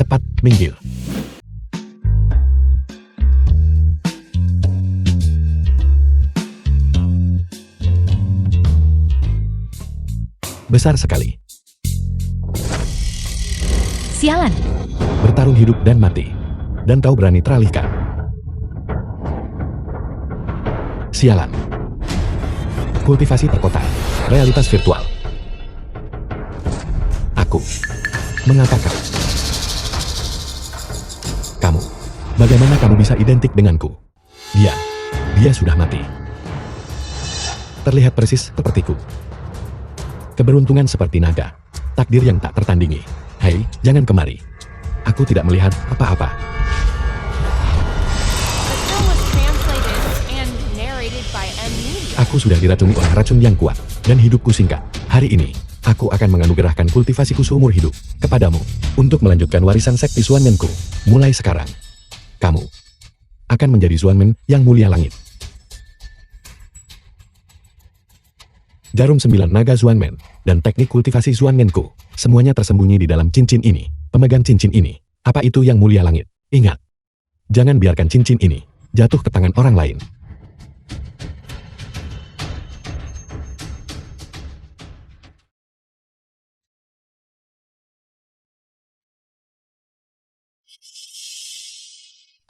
Cepat, minggir. Besar sekali. Sialan. Bertarung hidup dan mati. Dan kau berani teralihkan. Sialan. Kultivasi perkotaan. Realitas virtual. Aku. Mengapa kau? Kamu. Bagaimana kamu bisa identik denganku? Dia sudah mati. Terlihat persis sepertiku. Keberuntungan seperti naga. Takdir yang tak tertandingi. Hei, jangan kemari. Aku tidak melihat apa-apa. Aku sudah diracuni oleh racun yang kuat, dan hidupku singkat. Hari ini, aku akan menganugerahkan kultivasiku seumur hidup kepadamu untuk melanjutkan warisan sekti Xuanmenku. Mulai sekarang, kamu akan menjadi Xuanmen yang mulia langit. Jarum 9 naga Xuanmen dan teknik kultivasi Xuanmenku, semuanya tersembunyi di dalam cincin ini. Pemegang cincin ini, apa itu yang mulia langit? Ingat, jangan biarkan cincin ini jatuh ke tangan orang lain.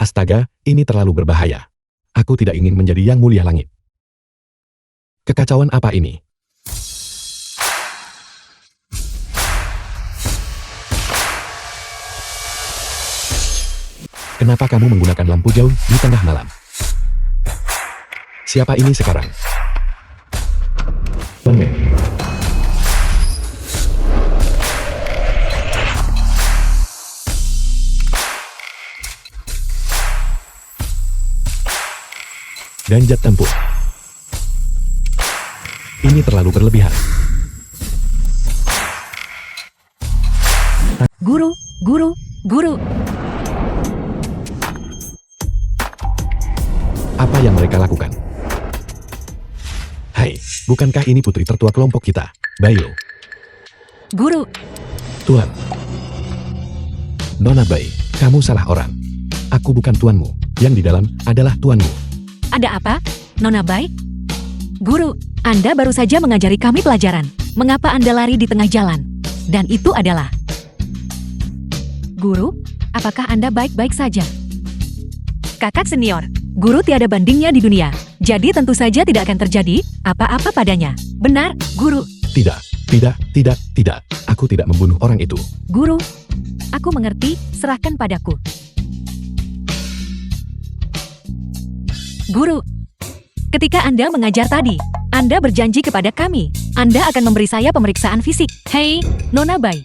Astaga, ini terlalu berbahaya. Aku tidak ingin menjadi yang mulia langit. Kekacauan apa ini? Kenapa kamu menggunakan lampu jauh di tengah malam? Siapa ini sekarang? Xuanmen. Ganjat tempur. Ini terlalu berlebihan. Guru. Apa yang mereka lakukan? Hai, bukankah ini putri tertua kelompok kita, Bayo? Guru. Tuan. Nona Bai, kamu salah orang. Aku bukan tuanmu. Yang di dalam adalah tuanmu. Ada apa, Nona Bai? Guru, Anda baru saja mengajari kami pelajaran. Mengapa Anda lari di tengah jalan? Dan itu adalah... Guru, apakah Anda baik-baik saja? Kakak senior, guru tiada bandingnya di dunia. Jadi tentu saja tidak akan terjadi apa-apa padanya. Benar, guru? Tidak. Aku tidak membunuh orang itu. Guru, aku mengerti, serahkan padaku. Guru, ketika Anda mengajar tadi, Anda berjanji kepada kami, Anda akan memberi saya pemeriksaan fisik. Hei, Nona Bai.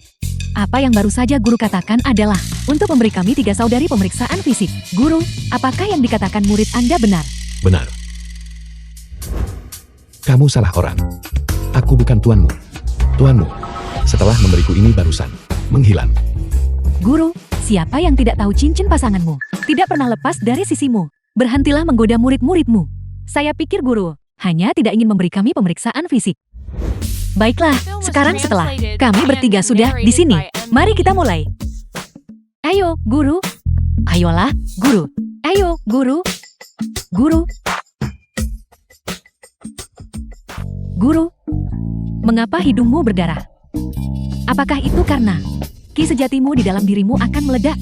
Apa yang baru saja guru katakan adalah untuk memberi kami 3 saudari pemeriksaan fisik. Guru, apakah yang dikatakan murid Anda benar? Benar. Kamu salah orang. Aku bukan tuanmu. Tuanmu, setelah memberiku ini barusan, menghilang. Guru, siapa yang tidak tahu cincin pasanganmu? Tidak pernah lepas dari sisimu. Berhentilah menggoda murid-muridmu. Saya pikir guru hanya tidak ingin memberi kami pemeriksaan fisik. Baiklah, sekarang setelah kami bertiga sudah di sini, mari kita mulai. Ayo, guru. Ayolah, guru. Ayo, guru. Guru. Guru. Mengapa hidungmu berdarah? Apakah itu karena ki sejatimu di dalam dirimu akan meledak?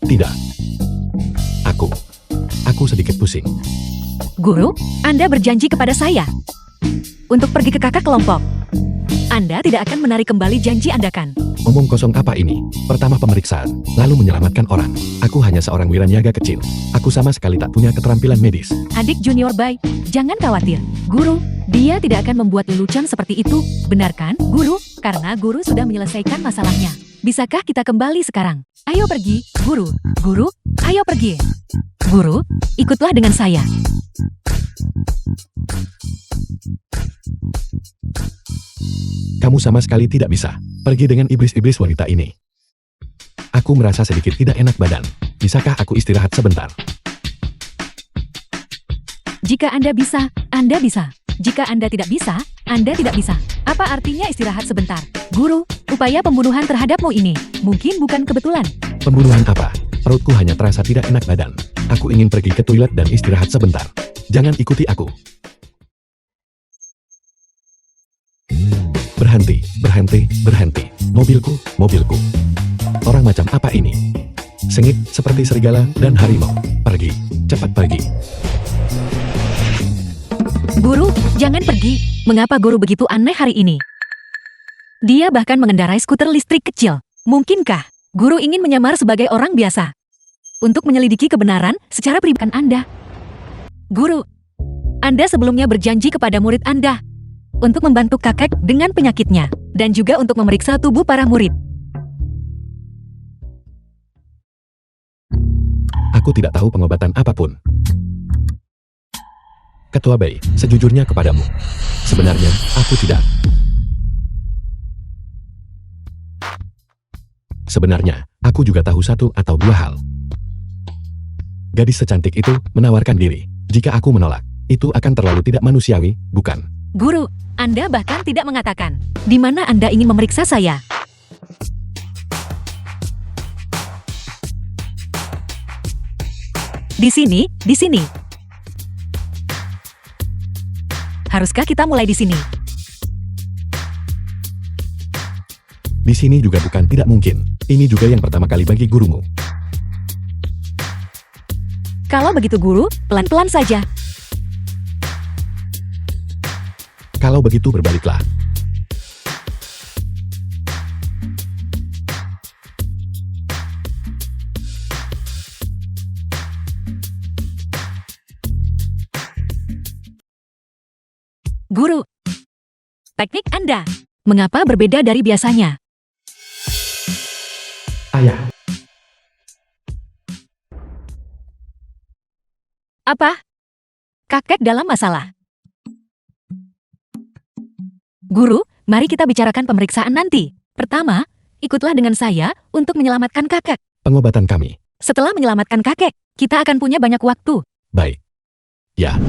Tidak. Aku sedikit pusing. Guru, Anda berjanji kepada saya untuk pergi ke kakak kelompok. Anda tidak akan menarik kembali janji Anda kan? Omong kosong apa ini? Pertama pemeriksaan, lalu menyelamatkan orang. Aku hanya seorang wiraniaga kecil. Aku sama sekali tak punya keterampilan medis. Adik junior Bai, jangan khawatir. Guru, dia tidak akan membuat lelucon seperti itu. Benar kan, guru? Karena guru sudah menyelesaikan masalahnya. Bisakah kita kembali sekarang? Ayo pergi, guru. Guru, ayo pergi. Guru, ikutlah dengan saya. Kamu sama sekali tidak bisa pergi dengan iblis-iblis wanita ini. Aku merasa sedikit tidak enak badan. Bisakah aku istirahat sebentar? Jika Anda bisa, Anda bisa. Jika Anda tidak bisa, Anda tidak bisa. Apa artinya istirahat sebentar? Guru, upaya pembunuhan terhadapmu ini mungkin bukan kebetulan. Pembunuhan apa? Perutku hanya terasa tidak enak badan. Aku ingin pergi ke toilet dan istirahat sebentar. Jangan ikuti aku. Berhenti, berhenti, berhenti. Mobilku, mobilku. Orang macam apa ini? Sengit, seperti serigala, dan harimau. Pergi, cepat pergi. Guru, jangan pergi. Mengapa guru begitu aneh hari ini? Dia bahkan mengendarai skuter listrik kecil. Mungkinkah guru ingin menyamar sebagai orang biasa? Untuk menyelidiki kebenaran secara pribadi Anda. Guru, Anda sebelumnya berjanji kepada murid Anda untuk membantu kakek dengan penyakitnya, dan juga untuk memeriksa tubuh para murid. Aku tidak tahu pengobatan apapun. Ketua Bai, sejujurnya kepadamu. Sebenarnya, aku tidak. Sebenarnya, aku juga tahu satu atau dua hal. Gadis secantik itu menawarkan diri. Jika aku menolak, itu akan terlalu tidak manusiawi, bukan? Guru, Anda bahkan tidak mengatakan di mana Anda ingin memeriksa saya. Di sini, di sini. Haruskah kita mulai di sini? Di sini juga bukan tidak mungkin. Ini juga yang pertama kali bagi gurumu. Kalau begitu guru, pelan-pelan saja. Kalau begitu berbaliklah. Guru, teknik Anda mengapa berbeda dari biasanya? Ayah, Apa? Kakek dalam masalah. Guru, mari kita bicarakan pemeriksaan nanti. Pertama, ikutlah dengan saya untuk menyelamatkan kakek. pengobatan kami. Setelah menyelamatkan kakek, kita akan punya banyak waktu. Baik. Ya.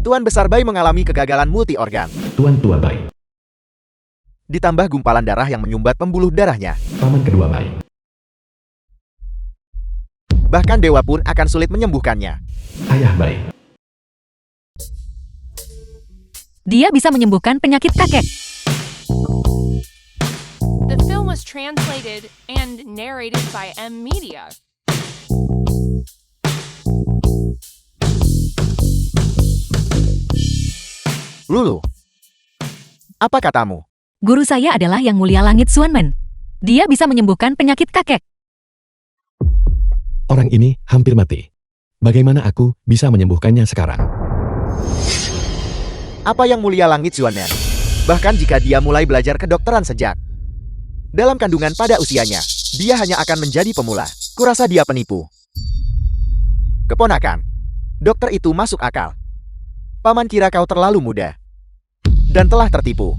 Tuan Besar Bai mengalami kegagalan multi-organ. Tuan Tua Bai. Ditambah gumpalan darah yang menyumbat pembuluh darahnya. Paman kedua Bai. Bahkan dewa pun akan sulit menyembuhkannya. Ayah Bai. Dia bisa menyembuhkan penyakit kakek. The film was translated and narrated by M Media. Lulu, apa katamu? Guru saya adalah Yang Mulia Langit Xuanmen. Dia bisa menyembuhkan penyakit kakek. Orang ini hampir mati. Bagaimana aku bisa menyembuhkannya sekarang? Apa Yang Mulia Langit Xuanmen? Bahkan jika dia mulai belajar kedokteran sejak dalam kandungan pada usianya, dia hanya akan menjadi pemula. Kurasa dia penipu. Keponakan, dokter itu masuk akal. Paman kira kau terlalu muda dan telah tertipu.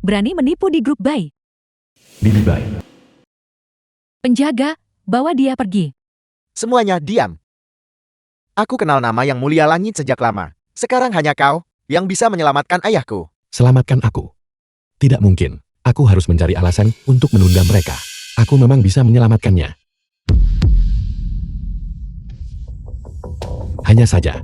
Berani menipu di grup Bai. Bibi Bai. Penjaga, bawa dia pergi. Semuanya diam. Aku kenal nama Yang Mulia Langit sejak lama. Sekarang hanya kau yang bisa menyelamatkan ayahku. Selamatkan aku. Tidak mungkin. Aku harus mencari alasan untuk menunda mereka. Aku memang bisa menyelamatkannya. Hanya saja.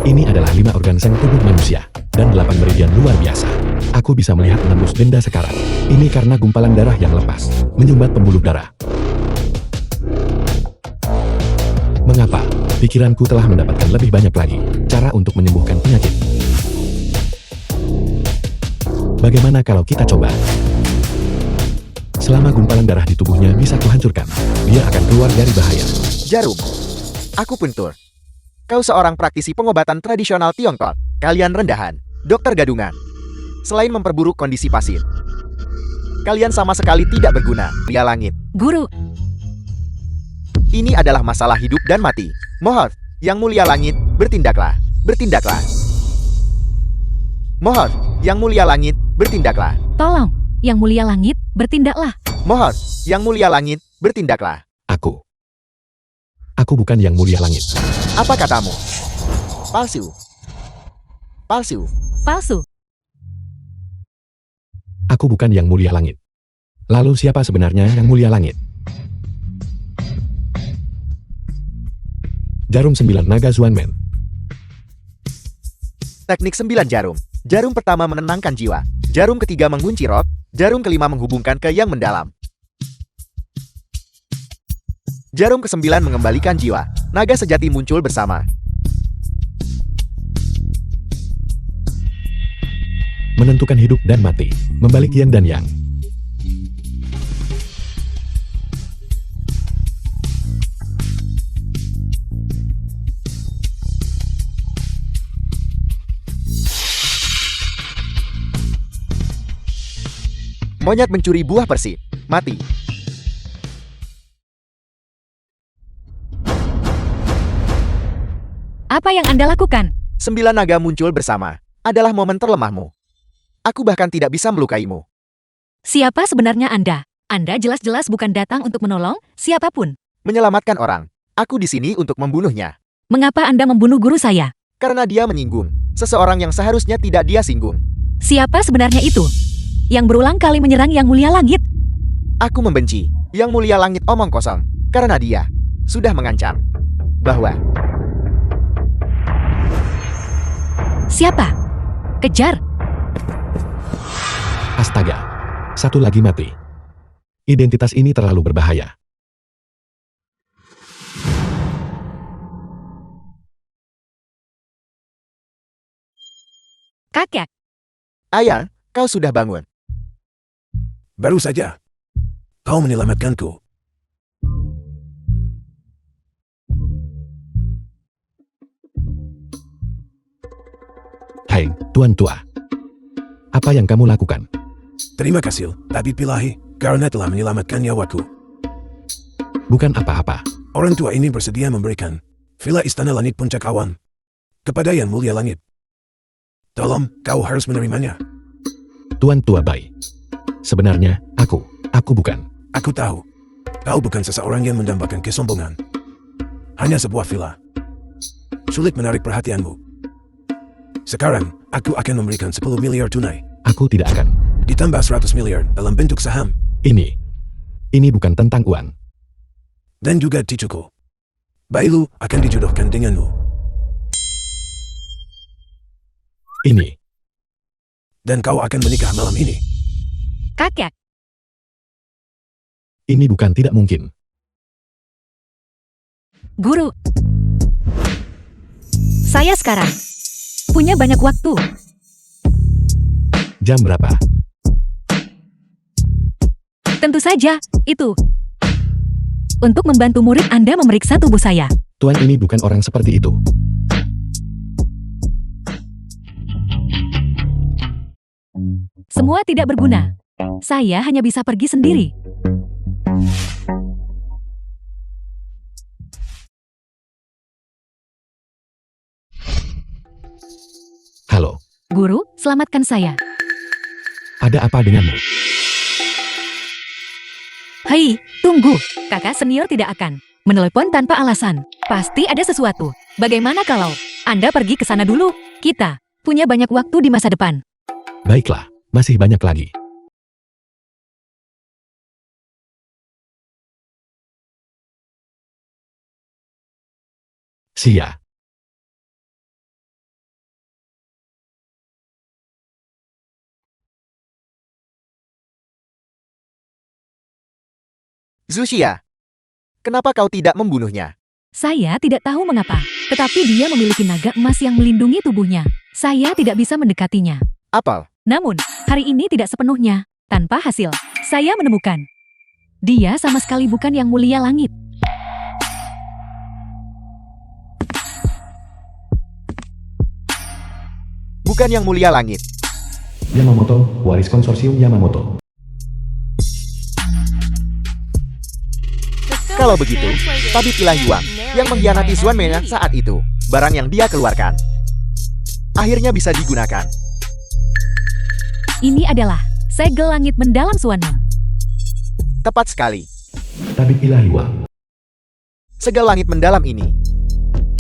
Ini adalah 5 organ seng tubuh manusia dan 8 meridian luar biasa. Aku bisa melihat menembus denda sekarang. Ini karena gumpalan darah yang lepas, menyumbat pembuluh darah. Mengapa? Pikiranku telah mendapatkan lebih banyak lagi cara untuk menyembuhkan penyakit. Bagaimana kalau kita coba? Selama gumpalan darah di tubuhnya bisa kuhancurkan, dia akan keluar dari bahaya. Jarum. Aku Puntur. Kau seorang praktisi pengobatan tradisional Tiongkok. Kalian rendahan, dokter gadungan. Selain memperburuk kondisi pasien, kalian sama sekali tidak berguna. Mulia Langit. Guru, Ini adalah masalah hidup dan mati. Mohon, Yang Mulia Langit, bertindaklah. Bertindaklah. Mohon, Yang Mulia Langit, bertindaklah. tolong. Yang Mulia Langit, bertindaklah. Mohon, Yang Mulia Langit, bertindaklah. Aku. Aku bukan yang mulia langit. Apa katamu? Palsu. Palsu. Palsu. Aku bukan yang mulia langit. Lalu siapa sebenarnya yang mulia langit? Jarum 9 naga Xuanmen. Teknik 9 jarum. Jarum pertama menenangkan jiwa. Jarum ketiga mengunci roh. Jarum kelima menghubungkan ke yang mendalam. Jarum ke-9 mengembalikan jiwa. Naga sejati muncul bersama. Menentukan hidup dan mati. Membalik yin dan yang. Monyet mencuri buah persi. Mati. Apa yang Anda lakukan? 9 naga muncul bersama. Adalah momen terlemahmu. Aku bahkan tidak bisa melukaimu. Siapa sebenarnya Anda? Anda jelas-jelas bukan datang untuk menolong siapapun. Menyelamatkan orang. Aku di sini untuk membunuhnya. Mengapa Anda membunuh guru saya? Karena dia menyinggung. Seseorang yang seharusnya tidak dia singgung. Siapa sebenarnya itu? Yang berulang kali menyerang Yang Mulia Langit. Aku membenci. Yang Mulia Langit omong kosong. Karena dia sudah mengancam bahwa Siapa? Kejar. Astaga. Satu lagi mati. Identitas ini terlalu berbahaya. Kakek. Ayah, kau sudah bangun. Baru saja. Kau menyelamatkanku. Hai, Tuan Tua. Apa yang kamu lakukan? Terima kasih, Tabib Ilahi, karena telah menyelamatkan nyawaku. Bukan apa-apa. Orang tua ini bersedia memberikan Villa Istana Langit Puncak Awan kepada Yang Mulia Langit. Tolong, kau harus menerimanya. Tuan Tua Bai. Sebenarnya, aku bukan. Aku tahu, kau bukan seseorang yang mendambakan kesombongan. Hanya sebuah villa. Sulit menarik perhatianmu. Sekarang, aku akan memberikan 10 miliar tunai. Aku tidak akan. Ditambah 100 miliar dalam bentuk saham. Ini bukan tentang uang. Dan juga cucuku. Bailu akan dijodohkan denganmu. Dan kau akan menikah malam ini. Kakek. Ini bukan tidak mungkin. Guru. Saya sekarang punya banyak waktu. Jam berapa? Tentu saja, itu. Untuk membantu murid Anda memeriksa tubuh saya. Tuan ini bukan orang seperti itu. Semua tidak berguna. Saya hanya bisa pergi sendiri. Halo, Guru, selamatkan saya. ada apa denganmu? Hei, tunggu. Kakak senior tidak akan menelepon tanpa alasan. Pasti ada sesuatu. Bagaimana kalau Anda pergi ke sana dulu? Kita punya banyak waktu di masa depan. Baiklah, masih banyak lagi. Sia. Zuxia, kenapa kau tidak membunuhnya? Saya tidak tahu mengapa, tetapi dia memiliki naga emas yang melindungi tubuhnya. Saya tidak bisa mendekatinya. Apel, Namun, hari ini tidak sepenuhnya tanpa hasil. Saya menemukan dia sama sekali bukan Yang Mulia Langit. bukan Yang Mulia Langit. Yamamoto, waris konsorsium Yamamoto. Kalau begitu, Tabib Ilahi Wang yang mengkhianati Xuanmen saat itu, barang yang dia keluarkan, akhirnya bisa digunakan. Ini adalah segel langit mendalam Xuanmen. Tepat sekali. Tabib Ilahi Wang. Segel langit mendalam ini.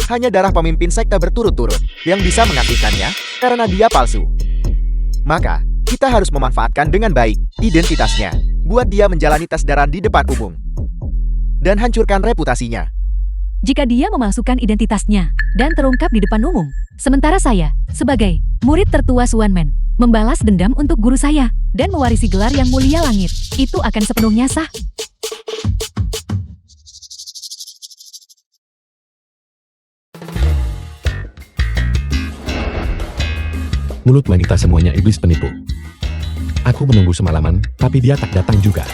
Hanya darah pemimpin sekte berturut-turut yang bisa mengakuikannya karena dia palsu. Maka, kita harus memanfaatkan dengan baik identitasnya, buat dia menjalani tes darah di depan umum. Dan hancurkan reputasinya. Jika dia memalsukan identitasnya dan terungkap di depan umum, sementara saya, sebagai murid tertua Xuanmen, membalas dendam untuk guru saya dan mewarisi gelar yang mulia langit, itu akan sepenuhnya sah. Mulut wanita semuanya iblis penipu. Aku menunggu semalaman, tapi dia tak datang juga.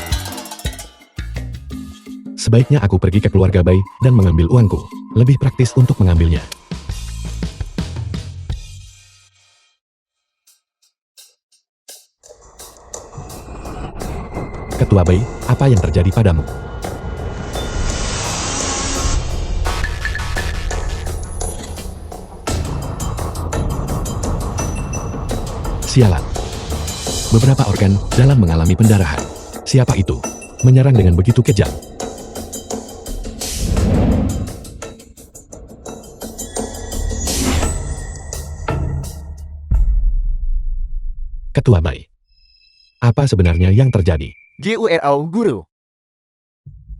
Sebaiknya aku pergi ke keluarga Bai dan mengambil uangku. Lebih praktis untuk mengambilnya. Ketua Bai, apa yang terjadi padamu? Sialan. Beberapa organ dalam mengalami pendarahan. Siapa itu? Menyerang dengan begitu kejam. Ketua Bai. Apa sebenarnya yang terjadi? GURO, guru.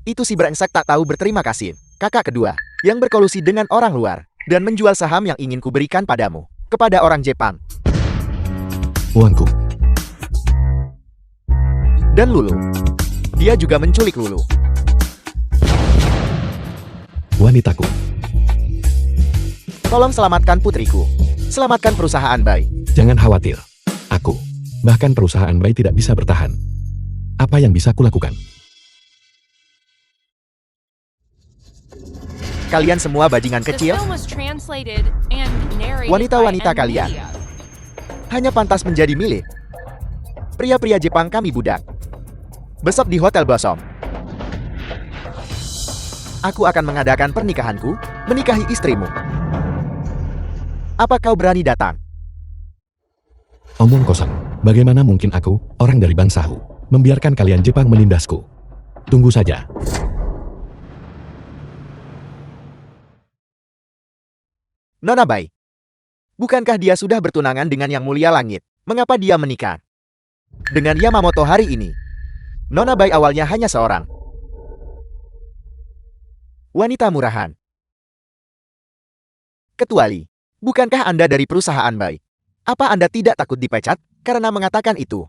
Itu si brengsek tak tahu berterima kasih, kakak kedua, yang berkolusi dengan orang luar, dan menjual saham yang ingin kuberikan padamu, kepada orang Jepang. Uangku. Dan Lulu. Dia juga menculik Lulu. Wanitaku. Tolong selamatkan putriku. Selamatkan perusahaan Bai. Jangan khawatir. Aku, bahkan perusahaan Bai tidak bisa bertahan. Apa yang bisa kulakukan? Kalian semua bajingan The kecil, film was translated and narrated Wanita-wanita by M kalian. Media. hanya pantas menjadi milik pria-pria Jepang kami budak. Besok di Hotel Blossom. Aku akan mengadakan pernikahanku, menikahi istrimu. Apa kau berani datang? Omong kosong. Bagaimana mungkin aku, orang dari bangsa Hu, membiarkan kalian Jepang menindasku? Tunggu saja. Nona Bai. Bukankah dia sudah bertunangan dengan Yang Mulia Langit? Mengapa dia menikah dengan Yamamoto hari ini? Nona Bai awalnya hanya seorang wanita murahan. Kecuali, bukankah Anda dari perusahaan Bai? Apa Anda tidak takut dipecat karena mengatakan itu?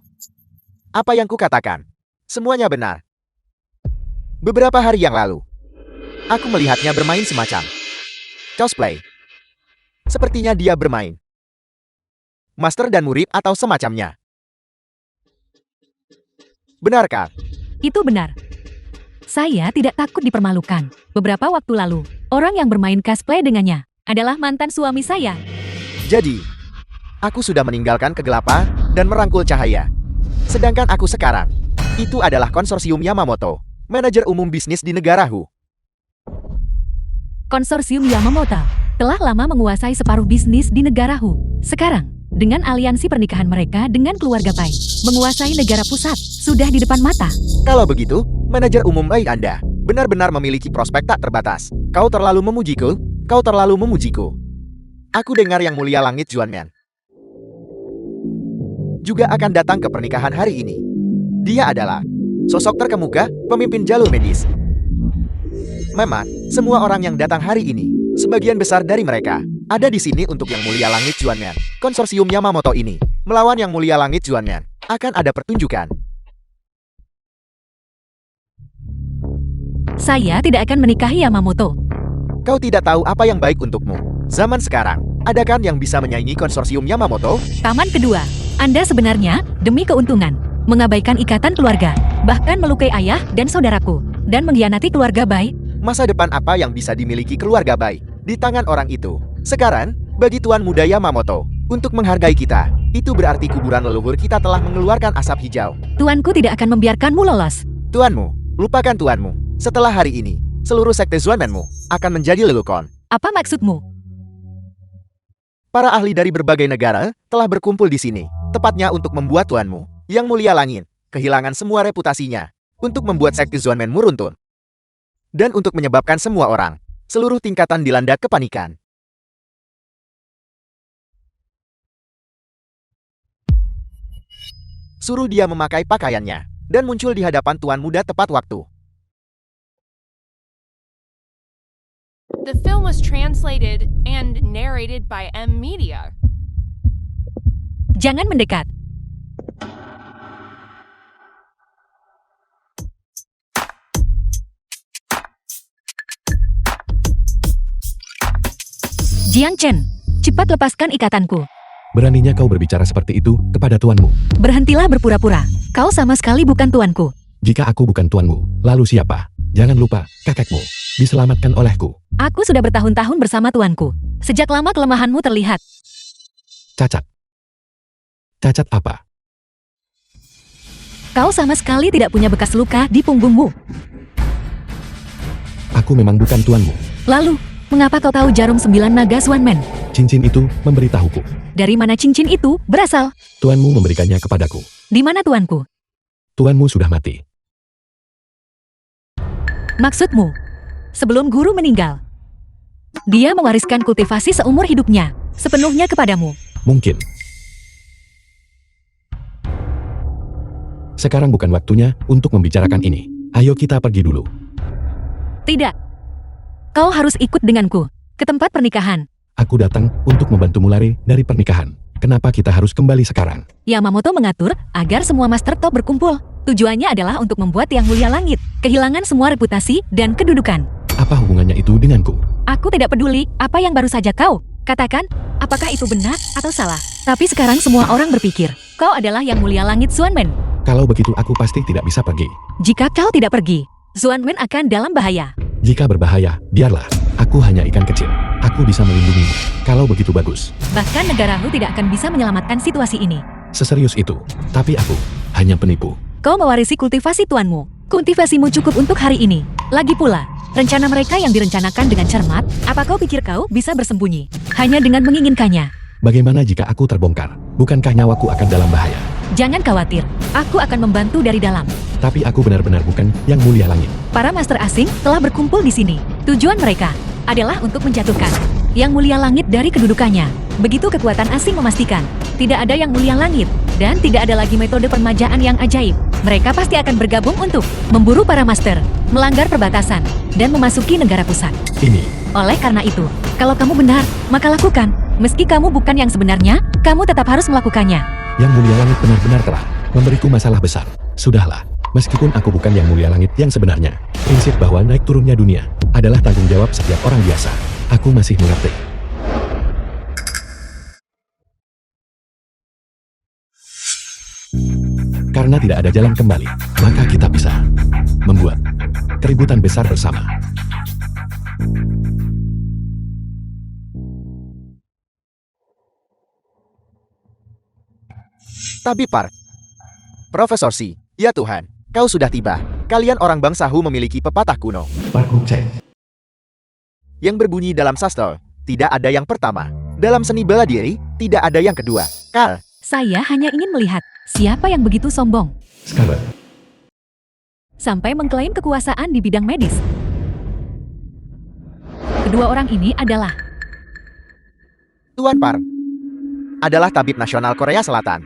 Apa yang kukatakan? Semuanya benar. Beberapa hari yang lalu, aku melihatnya bermain semacam cosplay. Sepertinya dia bermain master dan murid atau semacamnya. Benarkah? Itu benar. Saya tidak takut dipermalukan. Beberapa waktu lalu, orang yang bermain cosplay dengannya adalah mantan suami saya. Jadi, aku sudah meninggalkan kegelapan dan merangkul cahaya. Sedangkan aku sekarang, itu adalah konsorsium Yamamoto, manajer umum bisnis di negara Hu. Konsorsium Yamamoto telah lama menguasai separuh bisnis di negara Hu. Sekarang, dengan aliansi pernikahan mereka dengan keluarga Bai, menguasai negara pusat, sudah di depan mata. Kalau begitu, manajer umum baik Anda benar-benar memiliki prospek tak terbatas. Kau terlalu memujiku, kau terlalu memujiku. Aku dengar Yang Mulia Langit Xuanmen juga akan datang ke pernikahan hari ini. Dia adalah sosok terkemuka, pemimpin jalur medis. Memang, semua orang yang datang hari ini, sebagian besar dari mereka, ada di sini untuk Yang Mulia Langit Xuanmen. Konsorsium Yamamoto ini, melawan Yang Mulia Langit Xuanmen, akan ada pertunjukan. Saya tidak akan menikahi Yamamoto. Kau tidak tahu apa yang baik untukmu. Zaman sekarang, adakah yang bisa menyaingi konsorsium Yamamoto? Taman kedua, Anda sebenarnya, demi keuntungan, mengabaikan ikatan keluarga, bahkan melukai ayah dan saudaraku, dan mengkhianati keluarga Bai. Masa depan apa yang bisa dimiliki keluarga Bai di tangan orang itu? Sekarang, bagi Tuan Muda Yamamoto, untuk menghargai kita, itu berarti kuburan leluhur kita telah mengeluarkan asap hijau. Tuanku tidak akan membiarkanmu lolos. Tuanmu, lupakan tuanmu. Setelah hari ini, seluruh sekte Xuanmenmu akan menjadi lelucon. Apa maksudmu? Para ahli dari berbagai negara telah berkumpul di sini, tepatnya untuk membuat tuanmu, Yang Mulia Langit, kehilangan semua reputasinya, untuk membuat sekte Xuanmenmu runtuh. Dan untuk menyebabkan semua orang, seluruh tingkatan dilanda kepanikan. Suruh dia memakai pakaiannya, dan muncul di hadapan Tuan Muda tepat waktu. The film was translated and narrated by M Media. Jangan mendekat. Jiang Chen, cepat lepaskan ikatanku. Beraninya kau berbicara seperti itu kepada tuanmu. Berhentilah berpura-pura. Kau sama sekali bukan tuanku. Jika aku bukan tuanmu, lalu siapa? Jangan lupa, kakekmu diselamatkan olehku. Aku sudah bertahun-tahun bersama tuanku. Sejak lama kelemahanmu terlihat. Cacat. Cacat apa? Kau sama sekali tidak punya bekas luka di punggungmu. Aku memang bukan tuanmu. Lalu, mengapa kau tahu jarum 9 naga Xuanmen? Cincin itu memberitahuku. Dari mana cincin itu berasal? Tuanmu memberikannya kepadaku. Di mana tuanku? Tuanmu sudah mati. Maksudmu, sebelum guru meninggal, dia mewariskan kultivasi seumur hidupnya, sepenuhnya kepadamu. Mungkin. Sekarang bukan waktunya untuk membicarakan ini. Ayo kita pergi dulu. Tidak. Kau harus ikut denganku ke tempat pernikahan. Aku datang untuk membantumu lari dari pernikahan. Kenapa kita harus kembali sekarang? Yamamoto mengatur agar semua Master Top berkumpul. Tujuannya adalah untuk membuat Yang Mulia Langit kehilangan semua reputasi dan kedudukan. Apa hubungannya itu denganku? Aku tidak peduli apa yang baru saja kau katakan, apakah itu benar atau salah. Tapi sekarang semua orang berpikir, kau adalah Yang Mulia Langit Xuanmen. Kalau begitu aku pasti tidak bisa pergi. Jika kau tidak pergi, Xuanmen akan dalam bahaya. Jika berbahaya, biarlah. Aku hanya ikan kecil. Aku bisa melindungimu. Kalau begitu bagus. Bahkan negaramu tidak akan bisa menyelamatkan situasi ini. Seserius itu. Tapi aku hanya penipu. Kau mewarisi kultivasi tuanmu. Kultivasimu cukup untuk hari ini. Lagi pula, rencana mereka yang direncanakan dengan cermat, apa kau pikir kau bisa bersembunyi hanya dengan menginginkannya? Bagaimana jika aku terbongkar? Bukankah nyawaku akan dalam bahaya? Jangan khawatir, aku akan membantu dari dalam. Tapi aku benar-benar bukan Yang Mulia Langit. Para master asing telah berkumpul di sini. Tujuan mereka adalah untuk menjatuhkan Yang Mulia Langit dari kedudukannya. Begitu kekuatan asing memastikan tidak ada Yang Mulia Langit dan tidak ada lagi metode permajaan yang ajaib, mereka pasti akan bergabung untuk memburu para master, melanggar perbatasan, dan memasuki negara pusat. Ini. Oleh karena itu, kalau kamu benar, maka lakukan. Meski kamu bukan yang sebenarnya, kamu tetap harus melakukannya. Yang Mulia Langit benar-benar telah memberiku masalah besar. Sudahlah, meskipun aku bukan Yang Mulia Langit yang sebenarnya, prinsip bahwa naik turunnya dunia adalah tanggung jawab setiap orang biasa. Aku masih mengerti. Karena tidak ada jalan kembali, maka kita bisa membuat keributan besar bersama. Tabib Park. Profesor Si, ya Tuhan, kau sudah tiba. Kalian orang bangsa Hu memiliki pepatah kuno Park Cek. yang berbunyi dalam sastra, tidak ada yang pertama. Dalam seni bela diri, tidak ada yang kedua. Kal, Saya hanya ingin melihat siapa yang begitu sombong Sekarang, sampai mengklaim kekuasaan di bidang medis. Kedua orang ini adalah Tuan Park adalah tabib nasional Korea Selatan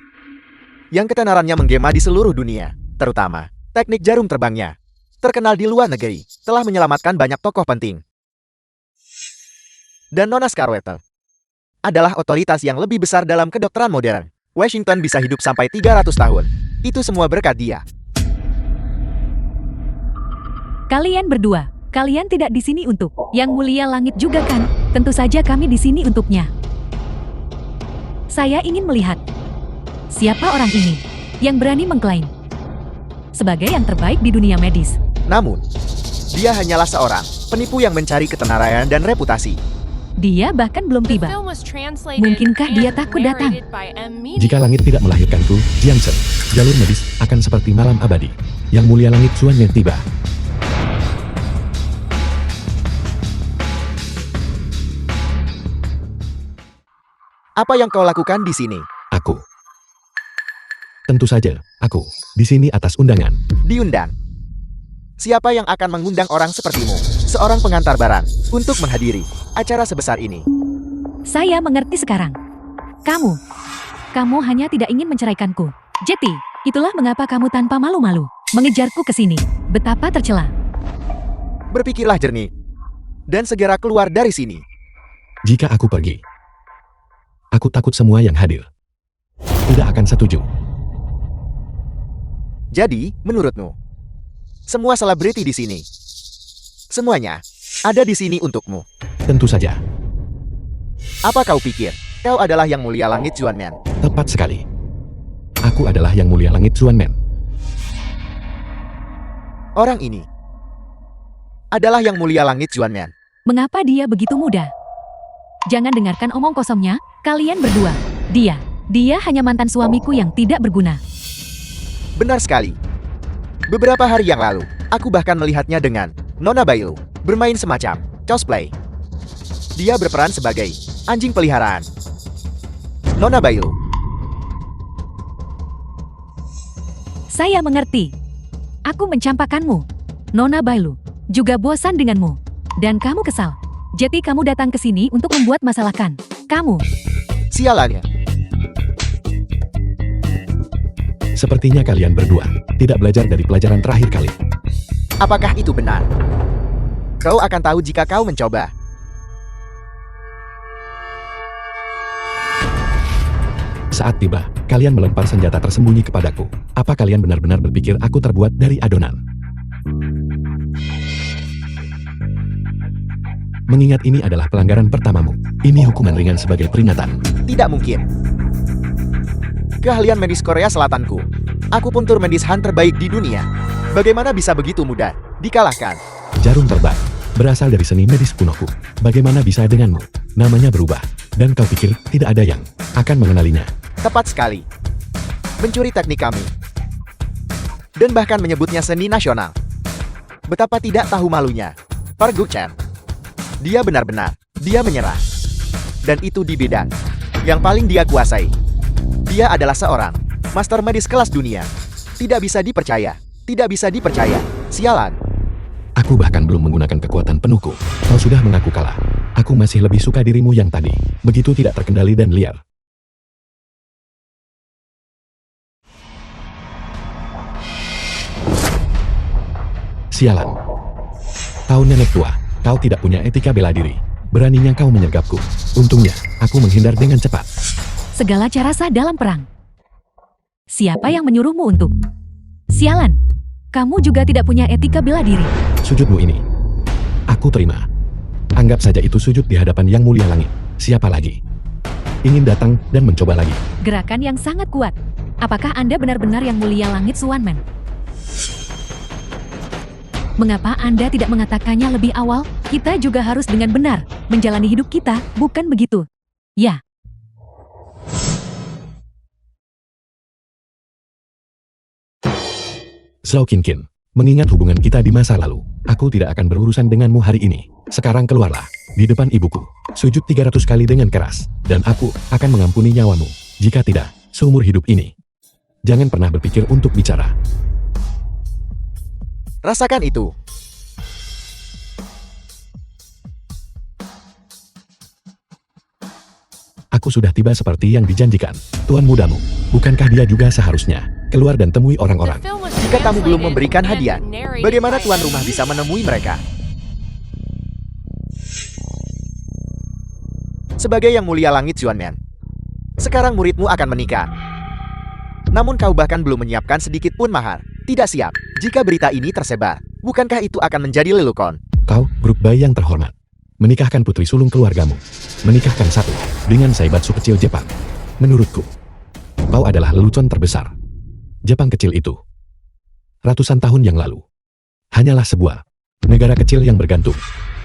yang ketenarannya menggema di seluruh dunia, terutama teknik jarum terbangnya. Terkenal di luar negeri, telah menyelamatkan banyak tokoh penting. Dan Nona Scarwettle adalah otoritas yang lebih besar dalam kedokteran modern. Washington bisa hidup sampai 300 tahun. Itu semua berkat dia. kalian berdua. Kalian tidak di sini untuk Yang Mulia Langit juga kan? Tentu saja kami di sini untuknya. Saya ingin melihat siapa orang ini yang berani mengklaim sebagai yang terbaik di dunia medis. Namun, dia hanyalah seorang penipu yang mencari ketenaran dan reputasi. Dia bahkan belum The tiba. film was translated Mungkinkah dia and takut datang? narrated by M Media. jika langit tidak melahirkanku, Jiangsen, jalur medis akan seperti malam abadi. Yang Mulia Langit Xuanmen tiba. Apa yang kau lakukan di sini? Aku. Tentu saja, aku di sini atas undangan. Diundang. Siapa yang akan mengundang orang sepertimu, seorang pengantar barang, untuk menghadiri acara sebesar ini? Saya mengerti sekarang. Kamu hanya tidak ingin menceraikanku. Jetty, itulah mengapa kamu tanpa malu-malu mengejarku ke sini. Betapa tercela. Berpikirlah jernih, dan segera keluar dari sini. Jika aku pergi, aku takut semua yang hadir tidak akan setuju. Jadi, menurutmu, semua selebriti di sini, semuanya ada di sini untukmu. Tentu saja, Apa kau pikir? Kau adalah yang mulia langit Zuanmen. tepat sekali. Aku adalah yang mulia langit Zuanmen. Orang ini adalah yang mulia langit Zuanmen. Mengapa dia begitu muda? Jangan dengarkan omong kosongnya, kalian berdua. Dia hanya mantan suamiku yang tidak berguna. Benar sekali. Beberapa hari yang lalu, aku bahkan melihatnya dengan Nona Bailu bermain semacam cosplay. Dia berperan sebagai anjing peliharaan. Nona Bailu. Saya mengerti. Aku mencampakkanmu. Nona Bailu juga bosan denganmu. Dan kamu kesal. Jadi kamu datang ke sini untuk membuat masalah kan? Kamu. Sialannya. Sepertinya kalian berdua tidak belajar dari pelajaran terakhir kali. Apakah itu benar? Kau akan tahu jika kau mencoba. Saat tiba, kalian melempar senjata tersembunyi kepadaku. Apa kalian benar-benar berpikir aku terbuat dari adonan? Mengingat ini adalah pelanggaran pertamamu, ini hukuman ringan sebagai peringatan. Tidak mungkin. Keahlian medis Korea Selatanku. Aku pun tur medis Han terbaik di dunia. Bagaimana bisa begitu mudah dikalahkan? Jarum terbang berasal dari seni medis kunoku. Bagaimana bisa denganmu? Namanya berubah, dan kau pikir tidak ada yang akan mengenalinya. Tepat sekali. Mencuri teknik kami. Dan bahkan menyebutnya seni nasional. Betapa tidak tahu malunya. Park Guk-chan. Dia benar-benar, dia menyerah. Dan itu di bidang yang paling dia kuasai. Dia adalah seorang master medis kelas dunia. Tidak bisa dipercaya. Tidak bisa dipercaya. Sialan. Aku bahkan belum menggunakan kekuatan penuhku. Kau sudah mengaku kalah. Aku masih lebih suka dirimu yang tadi. Begitu tidak terkendali dan liar. Sialan. Kau nenek tua. Kau tidak punya etika bela diri. Beraninya kau menyergapku. Untungnya, aku menghindar dengan cepat. Segala cara sah dalam perang. Siapa yang menyuruhmu untuk? Sialan. Kamu juga tidak punya etika bela diri. Sujudmu ini, aku terima. Anggap saja itu sujud di hadapan yang mulia langit. Siapa lagi ingin datang dan mencoba lagi? Gerakan yang sangat kuat. Apakah Anda benar-benar yang mulia langit Zuanmen? Mengapa Anda tidak mengatakannya lebih awal? Kita juga harus dengan benar menjalani hidup kita, bukan begitu? Ya. Zhao Qinqin, mengingat hubungan kita di masa lalu, aku tidak akan berurusan denganmu hari ini. Sekarang keluarlah, di depan ibuku. Sujud 300 kali dengan keras, dan aku akan mengampuni nyawamu. Jika tidak, seumur hidup ini. Jangan pernah berpikir untuk bicara. Rasakan itu. Aku sudah tiba seperti yang dijanjikan. Tuan mudamu, bukankah dia juga seharusnya keluar dan temui orang-orang? The film was Jika kamu belum translated memberikan and hadiah, narrated bagaimana by tuan rumah bisa menemui mereka? Sebagai yang mulia langit Zuanmen, sekarang muridmu akan menikah. Namun kau bahkan belum menyiapkan sedikit pun mahar. Tidak siap. Jika berita ini tersebar, bukankah itu akan menjadi lelukon? Kau, grup bayi yang terhormat, menikahkan putri sulung keluargamu. Menikahkan satu dengan Saibatsu kecil Jepang. Menurutku, kau adalah lelucon terbesar. Jepang kecil itu, ratusan tahun yang lalu, hanyalah sebuah negara kecil yang bergantung.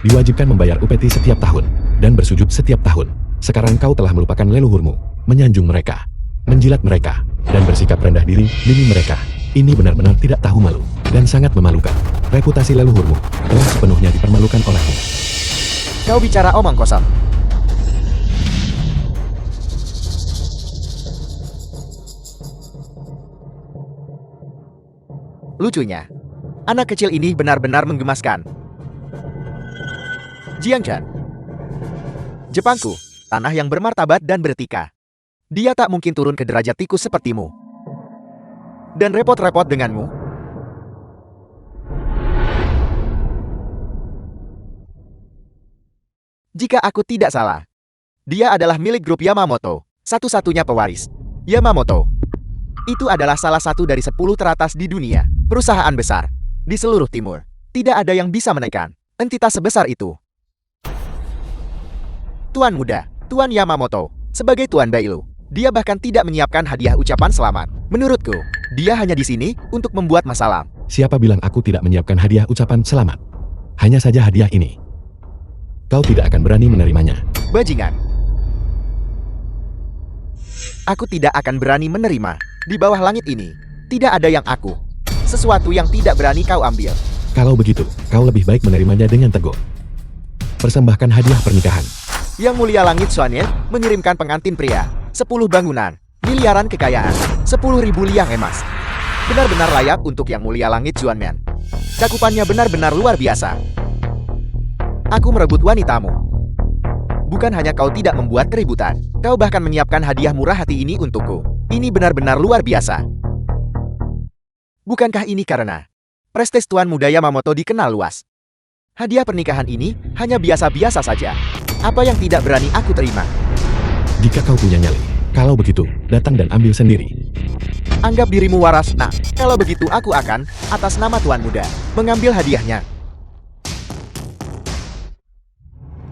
Diwajibkan membayar upeti setiap tahun, dan bersujud setiap tahun. Sekarang kau telah melupakan leluhurmu, menyanjung mereka, menjilat mereka, dan bersikap rendah diri demi mereka. Ini benar-benar tidak tahu malu, dan sangat memalukan. Reputasi leluhurmu telah sepenuhnya dipermalukan olehmu. Kau bicara omong kosong. Lucunya, Anak kecil ini benar-benar menggemaskan. Jiangchan. Jepangku, tanah yang bermartabat dan beretika. Dia tak mungkin turun ke derajat tikus sepertimu. Dan repot-repot denganmu. Jika aku tidak salah, dia adalah milik grup Yamamoto, satu-satunya pewaris. Yamamoto itu adalah salah satu dari 10 teratas di dunia, perusahaan besar di seluruh timur. Tidak ada yang bisa menekan entitas sebesar itu. Tuan muda, Tuan Yamamoto, sebagai Tuan Bailu, dia bahkan tidak menyiapkan hadiah ucapan selamat. Menurutku, dia hanya di sini untuk membuat masalah. Siapa bilang aku tidak menyiapkan hadiah ucapan selamat? Hanya saja hadiah ini. Kau tidak akan berani menerimanya. Bajingan. Aku tidak akan berani menerima. Di bawah langit ini, tidak ada yang aku. Sesuatu yang tidak berani kau ambil. Kalau begitu, kau lebih baik menerimanya dengan teguh. Persembahkan hadiah pernikahan. Yang Mulia Langit Xuanyan mengirimkan pengantin pria, 10 bangunan, miliaran kekayaan, 10.000 liang emas. Benar-benar layak untuk Yang Mulia Langit Xuanyan. Cakupannya benar-benar luar biasa. Aku merebut wanitamu. Bukan hanya kau tidak membuat keributan, kau bahkan menyiapkan hadiah murah hati ini untukku. Ini benar-benar luar biasa. Bukankah ini karena prestis Tuan Muda Yamamoto dikenal luas? Hadiah pernikahan ini hanya biasa-biasa saja. Apa yang tidak berani aku terima? Jika kau punya nyali, kalau begitu, datang dan ambil sendiri. Anggap dirimu waras. Nah, kalau begitu aku akan, atas nama Tuan Muda, mengambil hadiahnya.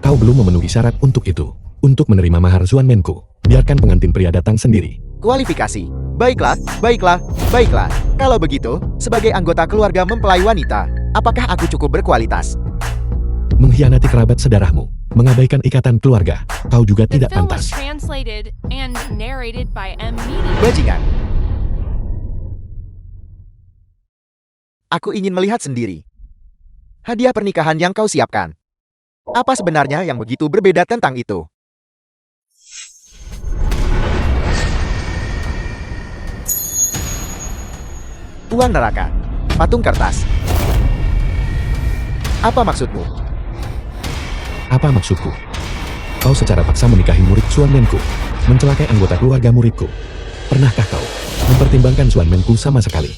Kau belum memenuhi syarat untuk itu. Untuk menerima mahar Xuanmenku, biarkan pengantin pria datang sendiri. Kualifikasi. Baiklah, baiklah, baiklah. Kalau begitu, sebagai anggota keluarga mempelai wanita, apakah aku cukup berkualitas? Mengkhianati kerabat saudaramu, mengabaikan ikatan keluarga, kau juga The tidak film was pantas. translated and narrated by M Media. Bajingan. Aku ingin melihat sendiri hadiah pernikahan yang kau siapkan. Apa sebenarnya yang begitu berbeda tentang itu? Tuan neraka, patung kertas. Apa maksudmu? Apa maksudku? Kau secara paksa menikahi murid Xuanmenku, mencelakai anggota keluarga muridku. Pernahkah kau mempertimbangkan Xuanmenku sama sekali?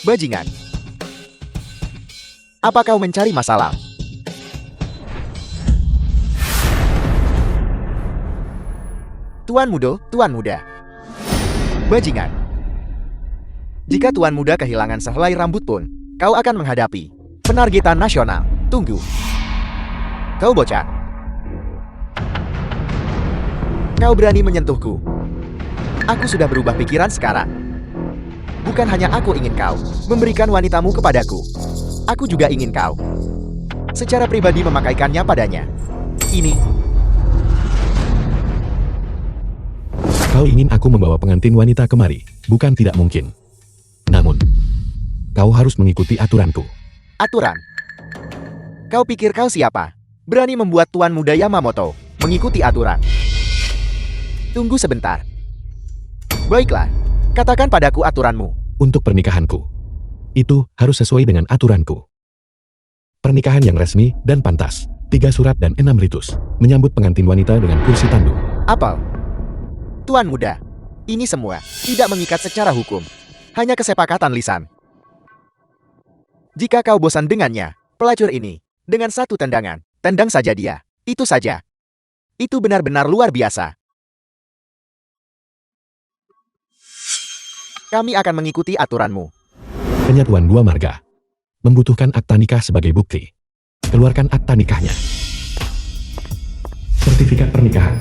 Bajingan. Apa kau mencari masalah? Tuan muda. Bajingan. Jika Tuan Muda kehilangan sehelai rambut pun, kau akan menghadapi penargetan nasional. Tunggu. Kau bocah. Kau berani menyentuhku. Aku sudah berubah pikiran sekarang. Bukan hanya aku ingin kau memberikan wanitamu kepadaku. Aku juga ingin kau secara pribadi memakaikannya padanya. Ini. Kau ingin aku membawa pengantin wanita kemari, bukan tidak mungkin. Namun, kau harus mengikuti aturanku. Aturan. Kau pikir kau siapa? Berani membuat Tuan Muda Yamamoto mengikuti aturan. Tunggu sebentar. Baiklah, katakan padaku aturanmu. Untuk pernikahanku, itu harus sesuai dengan aturanku. Pernikahan yang resmi dan pantas, 3 surat dan 6 ritus, menyambut pengantin wanita dengan kursi tandu. Apel. Tuan Muda, ini semua tidak mengikat secara hukum. Hanya kesepakatan lisan. Jika kau bosan dengannya, pelacur ini, dengan satu tendangan, tendang saja dia. Itu saja. Itu benar-benar luar biasa. Kami akan mengikuti aturanmu. Penyatuan 2 marga membutuhkan akta nikah sebagai bukti. Keluarkan akta nikahnya. Sertifikat pernikahan.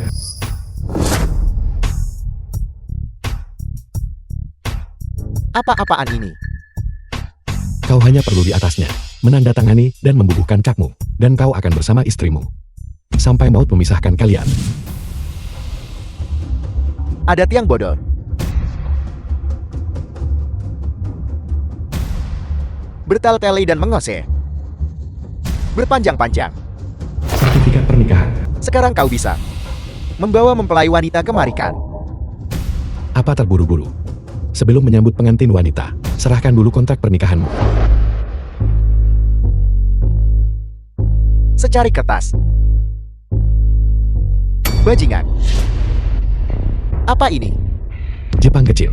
Apa-apaan ini? Kau hanya perlu di atasnya, menandatangani dan membubuhkan capmu, dan kau akan bersama istrimu. Sampai maut memisahkan kalian. Ada tiang bodor. Bertele-tele dan mengose. Berpanjang-panjang. Sertifikat pernikahan. Sekarang kau bisa membawa mempelai wanita kemari kan? Apa terburu-buru? Sebelum menyambut pengantin wanita, serahkan dulu kontrak pernikahanmu. Secari kertas. Bajingan. Apa ini? Jepang kecil.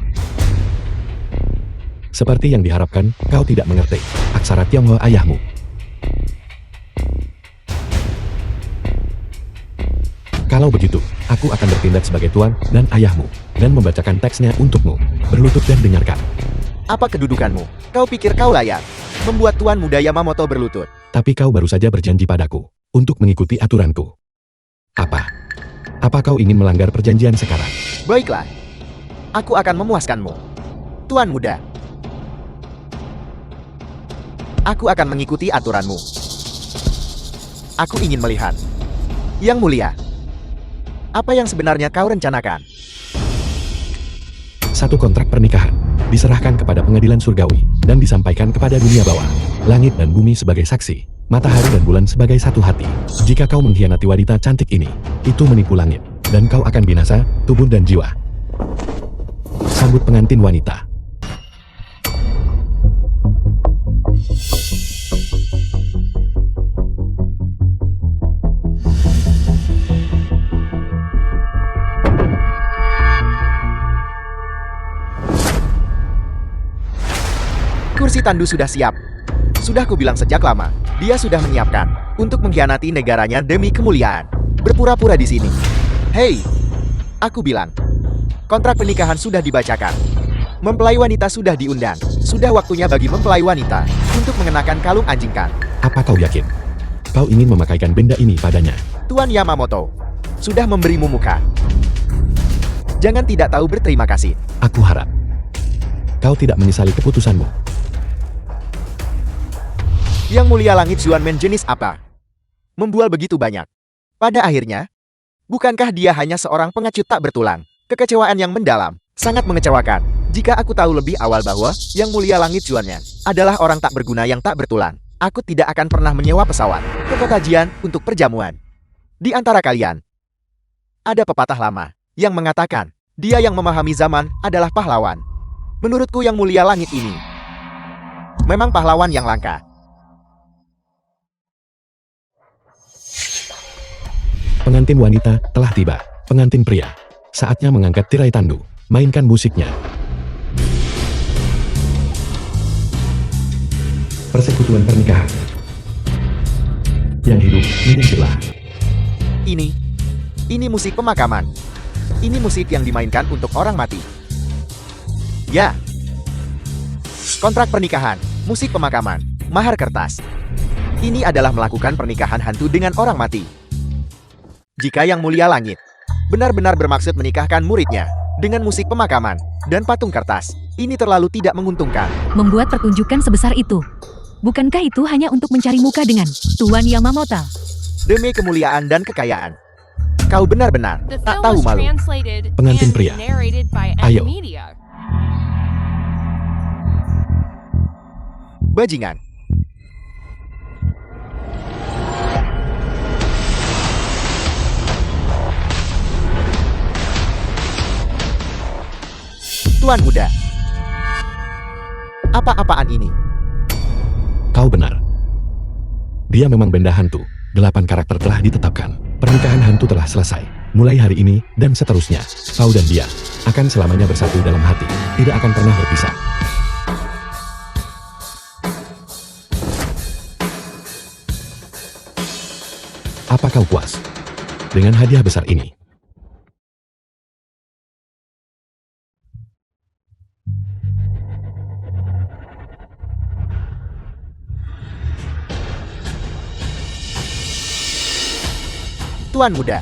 Seperti yang diharapkan, kau tidak mengerti aksara Tionghoa ayahmu. Kalau begitu, aku akan bertindak sebagai tuan dan ayahmu, dan membacakan teksnya untukmu. Berlutut dan dengarkan. Apa kedudukanmu? Kau pikir kau layak membuat Tuan Muda Yamamoto berlutut? Tapi kau baru saja berjanji padaku untuk mengikuti aturanku. Apa? Apa kau ingin melanggar perjanjian sekarang? Baiklah. Aku akan memuaskanmu. Tuan Muda. Aku akan mengikuti aturanmu. Aku ingin melihat. Yang Mulia, apa yang sebenarnya kau rencanakan? Satu kontrak pernikahan diserahkan kepada pengadilan surgawi dan disampaikan kepada dunia bawah. Langit dan bumi sebagai saksi, matahari dan bulan sebagai satu hati. Jika kau mengkhianati wanita cantik ini, itu menipu langit, dan kau akan binasa, tubuh dan jiwa. Sambut pengantin wanita. Kursi tandu sudah siap. Sudah kubilang sejak lama, dia sudah menyiapkan untuk mengkhianati negaranya demi kemuliaan. Berpura-pura di sini. Hei, aku bilang, kontrak pernikahan sudah dibacakan. Mempelai wanita sudah diundang. Sudah waktunya bagi mempelai wanita untuk mengenakan kalung anjingkan. Apa kau yakin? Kau ingin memakaikan benda ini padanya? Tuan Yamamoto sudah memberimu muka. Jangan tidak tahu berterima kasih. Aku harap kau tidak menyesali keputusanmu. Yang Mulia Langit Xuanmen jenis apa? Membual begitu banyak. Pada akhirnya, bukankah dia hanya seorang pengecut tak bertulang? Kekecewaan yang mendalam, sangat mengecewakan. Jika aku tahu lebih awal bahwa Yang Mulia Langit Xuanmen adalah orang tak berguna yang tak bertulang, aku tidak akan pernah menyewa pesawat ke kota Jian untuk perjamuan. Di antara kalian, ada pepatah lama yang mengatakan, dia yang memahami zaman adalah pahlawan. Menurutku Yang Mulia Langit ini memang pahlawan yang langka. Pengantin wanita telah tiba. Pengantin pria, saatnya mengangkat tirai tandu. Mainkan musiknya. Persekutuan pernikahan. Yang hidup minggirlah. Ini musik pemakaman. Ini musik yang dimainkan untuk orang mati. Ya. Kontrak pernikahan, musik pemakaman, mahar kertas. Ini adalah melakukan pernikahan hantu dengan orang mati. Jika Yang Mulia Langit benar-benar bermaksud menikahkan muridnya dengan musik pemakaman dan patung kertas, ini terlalu tidak menguntungkan. Membuat pertunjukan sebesar itu. Bukankah itu hanya untuk mencari muka dengan Tuan Yamamoto? Demi kemuliaan dan kekayaan, kau benar-benar The tak film tahu was malu. translated Pengantin and pria. narrated by Ayo. Media. Bajingan. Tuan Muda. Apa-apaan ini? Kau benar. Dia memang benda hantu. 8 karakter telah ditetapkan. Pernikahan hantu telah selesai. Mulai hari ini dan seterusnya, kau dan dia akan selamanya bersatu dalam hati. Tidak akan pernah berpisah. Apa kau puas dengan hadiah besar ini? Tuan Muda.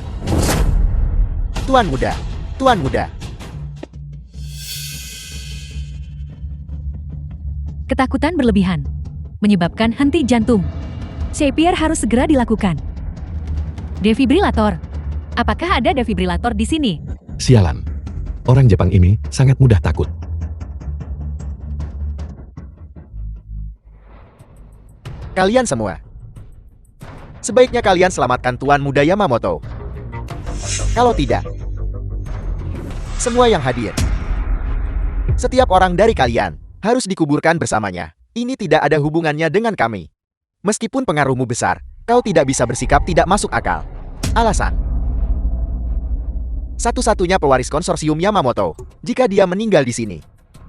Tuan Muda. Tuan Muda. Ketakutan berlebihan menyebabkan henti jantung. CPR harus segera dilakukan. Defibrilator. Apakah ada defibrilator di sini? Sialan. Orang Jepang ini sangat mudah takut. Kalian semua. Sebaiknya kalian selamatkan Tuan Muda Yamamoto. Kalau tidak, semua yang hadir Setiap orang dari kalian harus dikuburkan bersamanya. Ini tidak ada hubungannya dengan kami. Meskipun pengaruhmu besar, kau tidak bisa bersikap tidak masuk akal. Alasan: satu-satunya pewaris konsorsium Yamamoto. Jika dia meninggal di sini,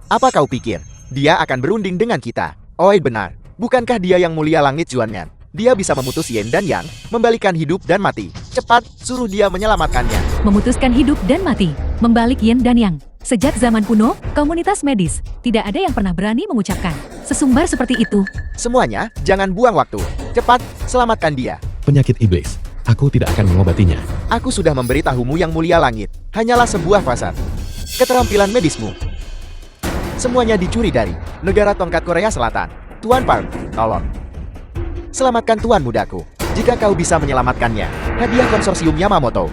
apa kau pikir dia akan berunding dengan kita? Oi, benar. Bukankah dia yang mulia langit Juanyan? Dia bisa memutus Yin dan Yang, membalikan hidup dan mati. Cepat, suruh dia menyelamatkannya. Memutuskan hidup dan mati, membalik Yin dan Yang. Sejak zaman kuno, komunitas medis tidak ada yang pernah berani mengucapkan sesumbar seperti itu. Semuanya, jangan buang waktu. Cepat, selamatkan dia. Penyakit iblis. Aku tidak akan mengobatinya. Aku sudah memberitahumu yang mulia langit. Hanyalah sebuah fasad. Keterampilan medismu semuanya dicuri dari negara tongkat Korea Selatan. Tuan Park, tolong. Selamatkan tuan mudaku. Jika kau bisa menyelamatkannya, hadiah konsorsium Yamamoto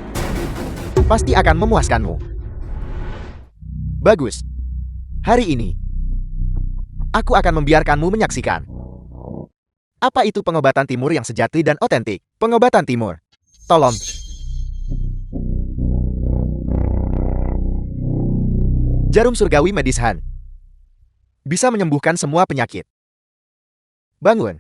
pasti akan memuaskanmu. Bagus. Hari ini, aku akan membiarkanmu menyaksikan apa itu pengobatan timur yang sejati dan otentik. Pengobatan timur. Tolong. Jarum surgawi medis Han bisa menyembuhkan semua penyakit. Bangun.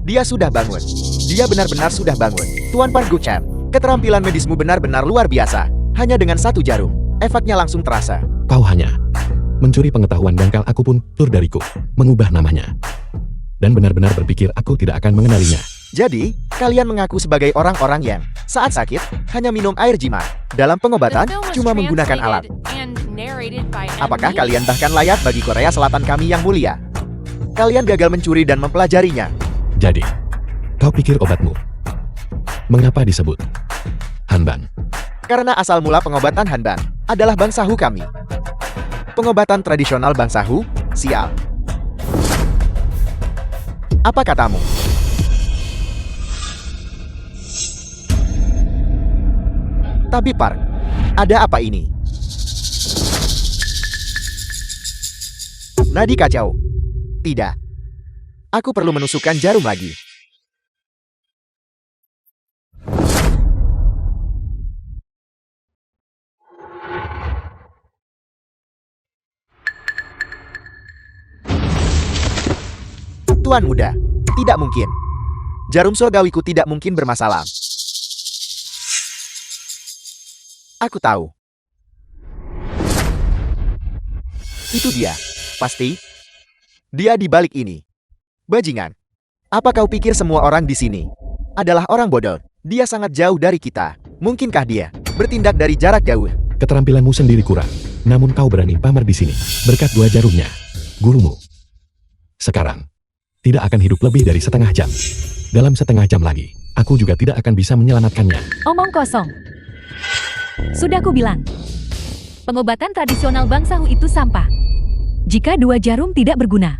Dia sudah bangun. Dia benar-benar sudah bangun. Tuan Park Guchan, keterampilan medismu benar-benar luar biasa. Hanya dengan satu jarum, efeknya langsung terasa. Kau hanya mencuri pengetahuan dangkal aku pun tur dariku, mengubah namanya. Dan benar-benar berpikir aku tidak akan mengenalinya. Jadi, kalian mengaku sebagai orang-orang yang saat sakit hanya minum air jimat. Dalam pengobatan, cuma menggunakan alat. Apakah kalian bahkan layak bagi Korea Selatan kami yang mulia? Kalian gagal mencuri dan mempelajarinya. Jadi, kau pikir obatmu mengapa disebut Hanban? Karena asal mula pengobatan Hanban adalah bangsahu kami. Pengobatan tradisional bangsahu, sial. Apa katamu? Tapi Park, ada apa ini? Nadi kacau. Tidak. Aku perlu menusukkan jarum lagi. Tuan muda, tidak mungkin. Jarum surgawiku tidak mungkin bermasalah. Aku tahu. Itu dia. Pasti. Dia di balik ini. Bajingan. Apa kau pikir semua orang di sini adalah orang bodoh? Dia sangat jauh dari kita. Mungkinkah dia bertindak dari jarak jauh? Keterampilanmu sendiri kurang. Namun kau berani pamer di sini berkat dua jarumnya, gurumu. Sekarang tidak akan hidup lebih dari setengah jam. Dalam setengah jam lagi, aku juga tidak akan bisa menyelamatkannya. Omong kosong. Sudah ku bilang, pengobatan tradisional bangsahu itu sampah. Jika dua jarum tidak berguna,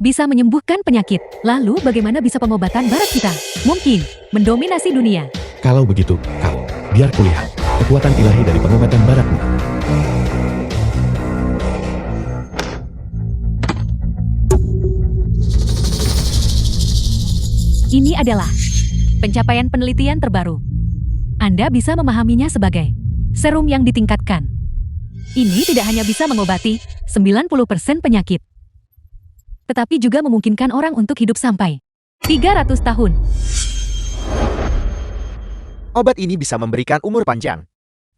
bisa menyembuhkan penyakit. Lalu bagaimana bisa pengobatan barat kita? Mungkin mendominasi dunia. Kalau begitu, kau biar kulihat kekuatan ilahi dari pengobatan baratmu. Ini adalah pencapaian penelitian terbaru. Anda bisa memahaminya sebagai serum yang ditingkatkan. Ini tidak hanya bisa mengobati 90% penyakit, tetapi juga memungkinkan orang untuk hidup sampai 300 tahun. Obat ini bisa memberikan umur panjang.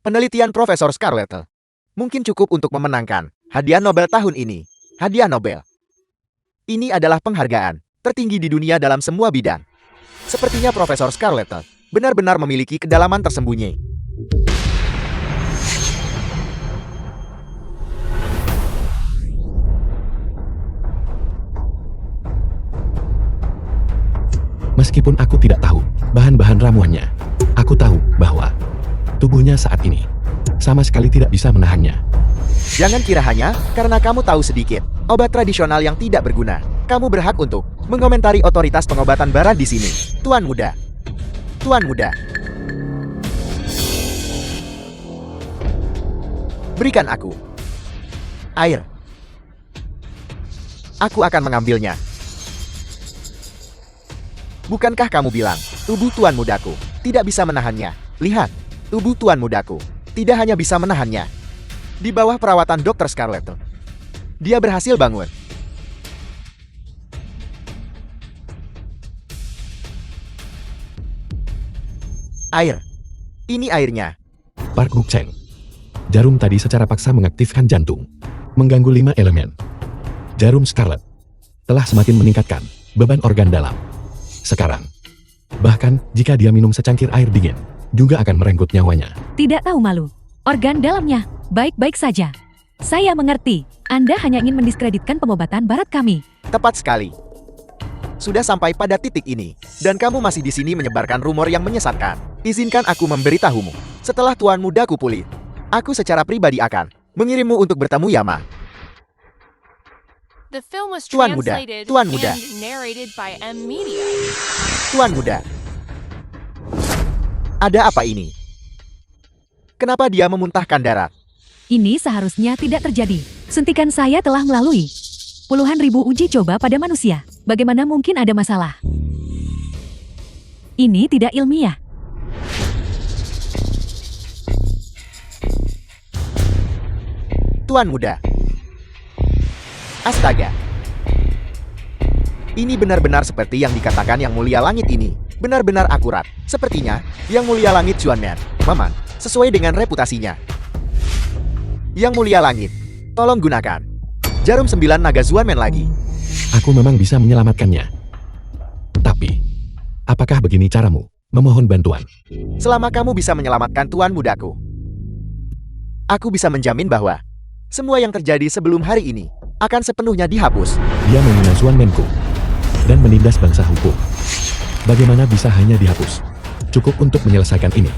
Penelitian Profesor Scarlett mungkin cukup untuk memenangkan hadiah Nobel tahun ini. Hadiah Nobel. Ini adalah penghargaan tertinggi di dunia dalam semua bidang. Sepertinya Profesor Scarlett benar-benar memiliki kedalaman tersembunyi. Meskipun aku tidak tahu bahan-bahan ramuannya, aku tahu bahwa tubuhnya saat ini sama sekali tidak bisa menahannya. Jangan kira hanya karena kamu tahu sedikit obat tradisional yang tidak berguna, kamu berhak untuk mengomentari otoritas pengobatan barat di sini. Tuan muda. Tuan muda. Berikan aku air. Aku akan mengambilnya. Bukankah kamu bilang, tubuh tuan mudaku tidak bisa menahannya? Lihat, tubuh tuan mudaku tidak hanya bisa menahannya. Di bawah perawatan Dr. Scarlet. Dia berhasil bangun. Air. Ini airnya. Park Guk-cheng. Jarum tadi secara paksa mengaktifkan jantung, mengganggu 5 elemen. Jarum Scarlet telah semakin meningkatkan beban organ dalam. Sekarang, bahkan jika dia minum secangkir air dingin, juga akan merenggut nyawanya. Tidak tahu malu. Organ dalamnya baik-baik saja. Saya mengerti. Anda hanya ingin mendiskreditkan pengobatan barat kami. Tepat sekali. Sudah sampai pada titik ini, dan kamu masih di sini menyebarkan rumor yang menyesatkan. Izinkan aku memberitahumu. Setelah Tuan Mudaku pulih, aku secara pribadi akan mengirimmu untuk bertemu Yama. The film was Tuan Muda, translated Tuan Muda. and narrated by M Media. Tuan Muda. Ada apa ini? Kenapa dia memuntahkan darah? Ini seharusnya tidak terjadi. Suntikan saya telah melalui puluhan ribu uji coba pada manusia. Bagaimana mungkin ada masalah? Ini tidak ilmiah. Tuan Muda. Astaga. Ini benar-benar seperti yang dikatakan Yang Mulia Langit ini. Benar-benar akurat. Sepertinya, Yang Mulia Langit Xuanmen memang sesuai dengan reputasinya. Yang Mulia Langit, tolong gunakan jarum 9 naga Xuanmen lagi. Aku memang bisa menyelamatkannya. Tapi, apakah begini caramu memohon bantuan? Selama kamu bisa menyelamatkan Tuan Mudaku, aku bisa menjamin bahwa semua yang terjadi sebelum hari ini akan sepenuhnya dihapus. Dia menghina Xuanmenku dan menindas bangsa hukum. Bagaimana bisa hanya dihapus? Cukup untuk menyelesaikan ini.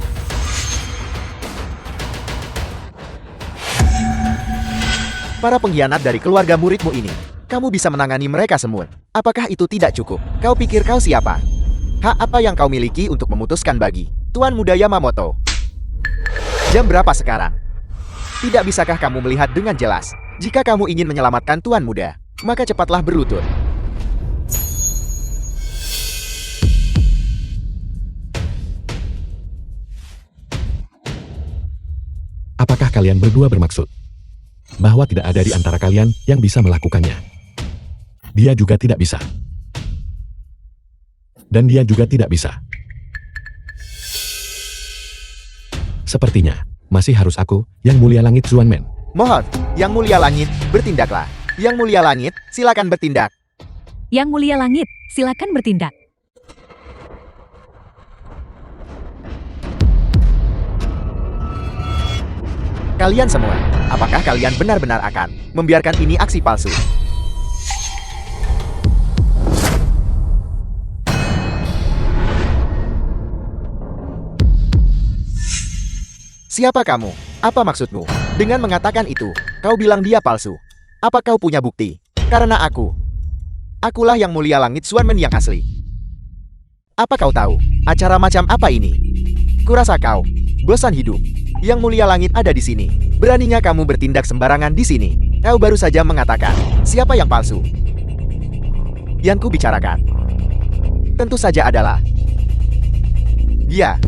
Para pengkhianat dari keluarga muridmu ini, kamu bisa menangani mereka semua. Apakah itu tidak cukup? Kau pikir kau siapa? Hak apa yang kau miliki untuk memutuskan bagi Tuan Muda Yamamoto? Jam berapa sekarang? Tidak bisakah kamu melihat dengan jelas? Jika kamu ingin menyelamatkan Tuan Muda, maka cepatlah berlutut. Apakah kalian berdua bermaksud bahwa tidak ada di antara kalian yang bisa melakukannya? Dia juga tidak bisa. Dan dia juga tidak bisa. Sepertinya masih harus aku, Yang Mulia Langit Xuanmen. Mohon, Yang Mulia Langit, bertindaklah. Yang Mulia Langit, silakan bertindak. Yang Mulia Langit, silakan bertindak. Kalian semua, apakah kalian benar-benar akan membiarkan ini aksi palsu? Siapa kamu? Apa maksudmu? Dengan mengatakan itu, kau bilang dia palsu. Apa kau punya bukti? Karena akulah Yang Mulia Langit Xuanmen yang asli. Apa kau tahu? Acara macam apa ini? Kurasa kau bosan hidup. Yang Mulia Langit ada di sini. Beraninya kamu bertindak sembarangan di sini. Kau baru saja mengatakan, siapa yang palsu? Yang ku bicarakan tentu saja adalah dia.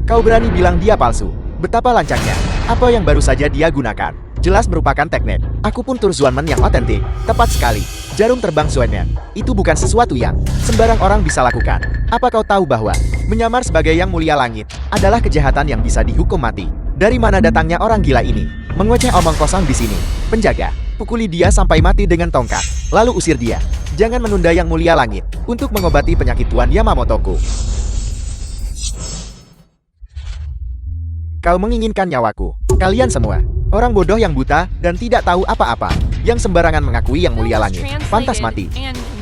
Kau berani bilang dia palsu? Betapa lancangnya. Apa yang baru saja dia gunakan jelas merupakan teknik akupuntur Xuanmen yang otentik. Tepat sekali. Jarum terbang Xuanmen itu bukan sesuatu yang sembarang orang bisa lakukan. Apa kau tahu bahwa menyamar sebagai Yang Mulia Langit adalah kejahatan yang bisa dihukum mati? Dari mana datangnya orang gila ini? Mengoceh omong kosong di sini. Penjaga, pukuli dia sampai mati dengan tongkat. Lalu usir dia. Jangan menunda Yang Mulia Langit untuk mengobati penyakit Tuan Yamamotoku. Kau menginginkan nyawaku. Kalian semua orang bodoh yang buta dan tidak tahu apa-apa, yang sembarangan mengakui Yang Mulia Langit pantas mati.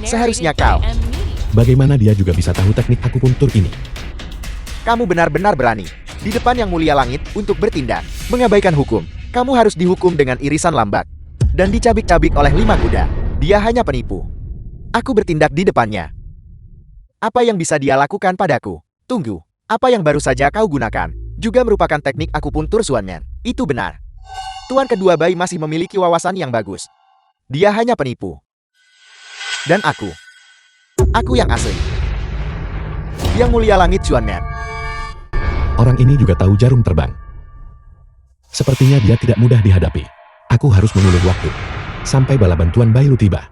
Seharusnya kau. Bagaimana dia juga bisa tahu teknik akupuntur ini? Kamu benar-benar berani di depan Yang Mulia Langit untuk bertindak mengabaikan hukum. Kamu harus dihukum dengan irisan lambat dan dicabik-cabik oleh 5 kuda. Dia hanya penipu. Aku bertindak di depannya. Apa yang bisa dia lakukan padaku? Tunggu, apa yang baru saja kau gunakan juga merupakan teknik akupuntur Xuanmen. Itu benar. Tuan kedua bayi masih memiliki wawasan yang bagus. Dia hanya penipu. Dan aku yang asli. Yang Mulia Langit Xuanmen. Orang ini juga tahu jarum terbang. Sepertinya dia tidak mudah dihadapi. Aku harus mengulur waktu sampai bala bantuan Bailu tiba.